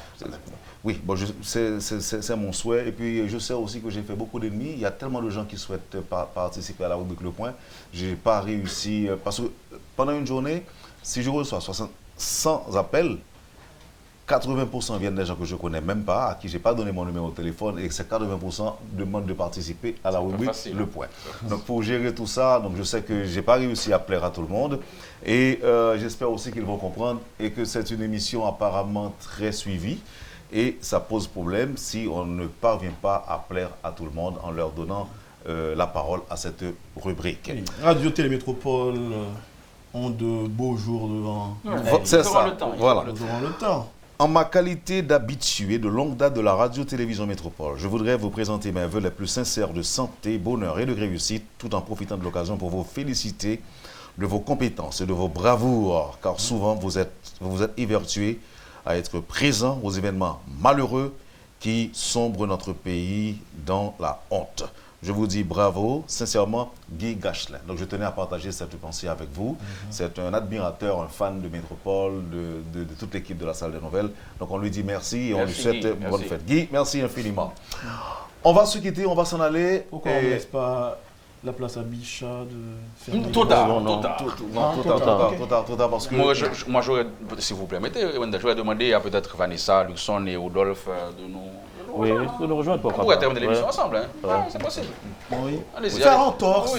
Oui, bon, c'est mon souhait. Et puis, je sais aussi que j'ai fait beaucoup d'ennemis. Il y a tellement de gens qui souhaitent participer à la rubrique Le Point. Je n'ai pas réussi. Parce que pendant une journée, si je reçois 100 appels, 80% viennent des gens que je ne connais même pas, à qui je n'ai pas donné mon numéro de téléphone, et ces 80% demandent de participer à la rubrique Le Point. Donc, pour gérer tout ça, donc je sais que je n'ai pas réussi à plaire à tout le monde. Et j'espère aussi qu'ils vont comprendre et que c'est une émission apparemment très suivie. Et ça pose problème si on ne parvient pas à plaire à tout le monde en leur donnant la parole à cette rubrique. Oui. Radio Télémétropole ont de beaux jours devant. C'est ça, voilà. Le temps. En ma qualité d'habitué de longue date de la Radio-Télévision Métropole, je voudrais vous présenter mes vœux les plus sincères de santé, bonheur et de réussite, tout en profitant de l'occasion pour vous féliciter de vos compétences et de vos bravoures, car souvent vous êtes évertués à être présent aux événements malheureux qui sombrent notre pays dans la honte. Je vous dis bravo, sincèrement, Guy Gachelin. Donc je tenais à partager cette pensée avec vous. C'est un admirateur, un fan de Métropole, de toute l'équipe de la salle des nouvelles. Donc on lui dit merci et on lui souhaite bonne fête. Guy, merci infiniment. On va se quitter, on va s'en aller. Pourquoi on ne laisse pas la place à Bichat de faire Trop tard, parce que... Moi, j'aurais, s'il vous permettez, j'aurais demandé à peut-être Vanessa, Luxon et Rodolphe de nous... Oui, de nous rejoindre pourquoi pas. On pourrait terminer l'émission ensemble, hein? C'est possible. Oui. Allez-y. Faire entorse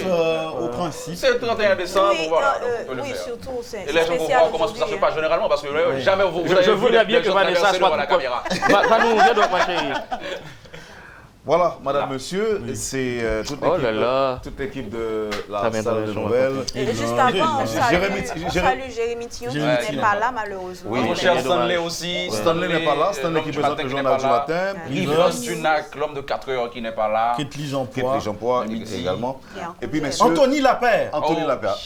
au principe. C'est le 31 décembre, voilà, on peut le oui, faire. surtout, c'est et les gens vont voir comment ça se passe généralement, parce que jamais vous je voudrais bien que Vanessa soit la caméra. Va nous ouvrir donc, ma chérie. Voilà, madame, monsieur, c'est toute l'équipe de la salle de nouvelles. Et juste avant, on salue Jérémy Thion, qui n'est pas là malheureusement. Oui, mon cher Stanley aussi. Stanley n'est pas là, Stanley qui présente le journal du matin. Yves Stunac, l'homme de 4 heures qui n'est pas là. Ketli Jean-Poix également. Et puis, messieurs... Anthony Lapère.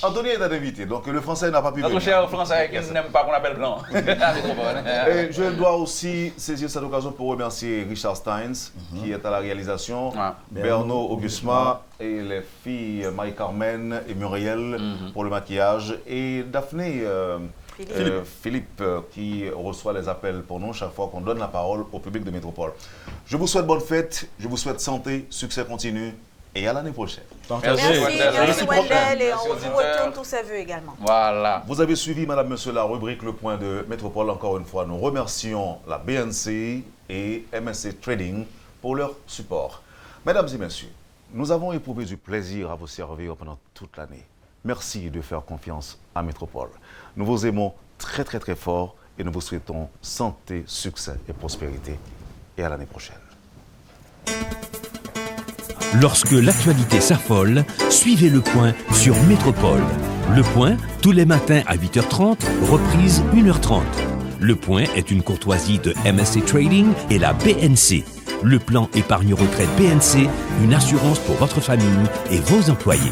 Anthony est invité, donc le français n'a pas pu venir. Notre cher français qui n'aime pas qu'on appelle blanc. Et je dois aussi saisir cette occasion pour remercier Richard Steins, qui est à la réalisation réalisation, Ah. Berno Augusma et les filles Marie-Carmen et Muriel pour le maquillage et Daphné Philippe qui reçoit les appels pour nous chaque fois qu'on donne la parole au public de Métropole. Je vous souhaite bonne fête, je vous souhaite santé, succès continu et à l'année prochaine. Merci, Merci Wendell, et Merci, on vous auditeur. retourne tous ses vœux également. Voilà. Vous avez suivi, madame, monsieur, la rubrique Le Point de Métropole. Encore une fois, nous remercions la BNC et MSC Trading pour leur support. Mesdames et messieurs, nous avons éprouvé du plaisir à vous servir pendant toute l'année. Merci de faire confiance à Métropole. Nous vous aimons très très très fort et nous vous souhaitons santé, succès et prospérité. Et à l'année prochaine. Lorsque l'actualité s'affole, suivez Le Point sur Métropole. Le Point, tous les matins à 8h30, reprise 1h30. Le Point est une courtoisie de MSC Trading et la BNC. Le plan épargne retraite BNC, une assurance pour votre famille et vos employés.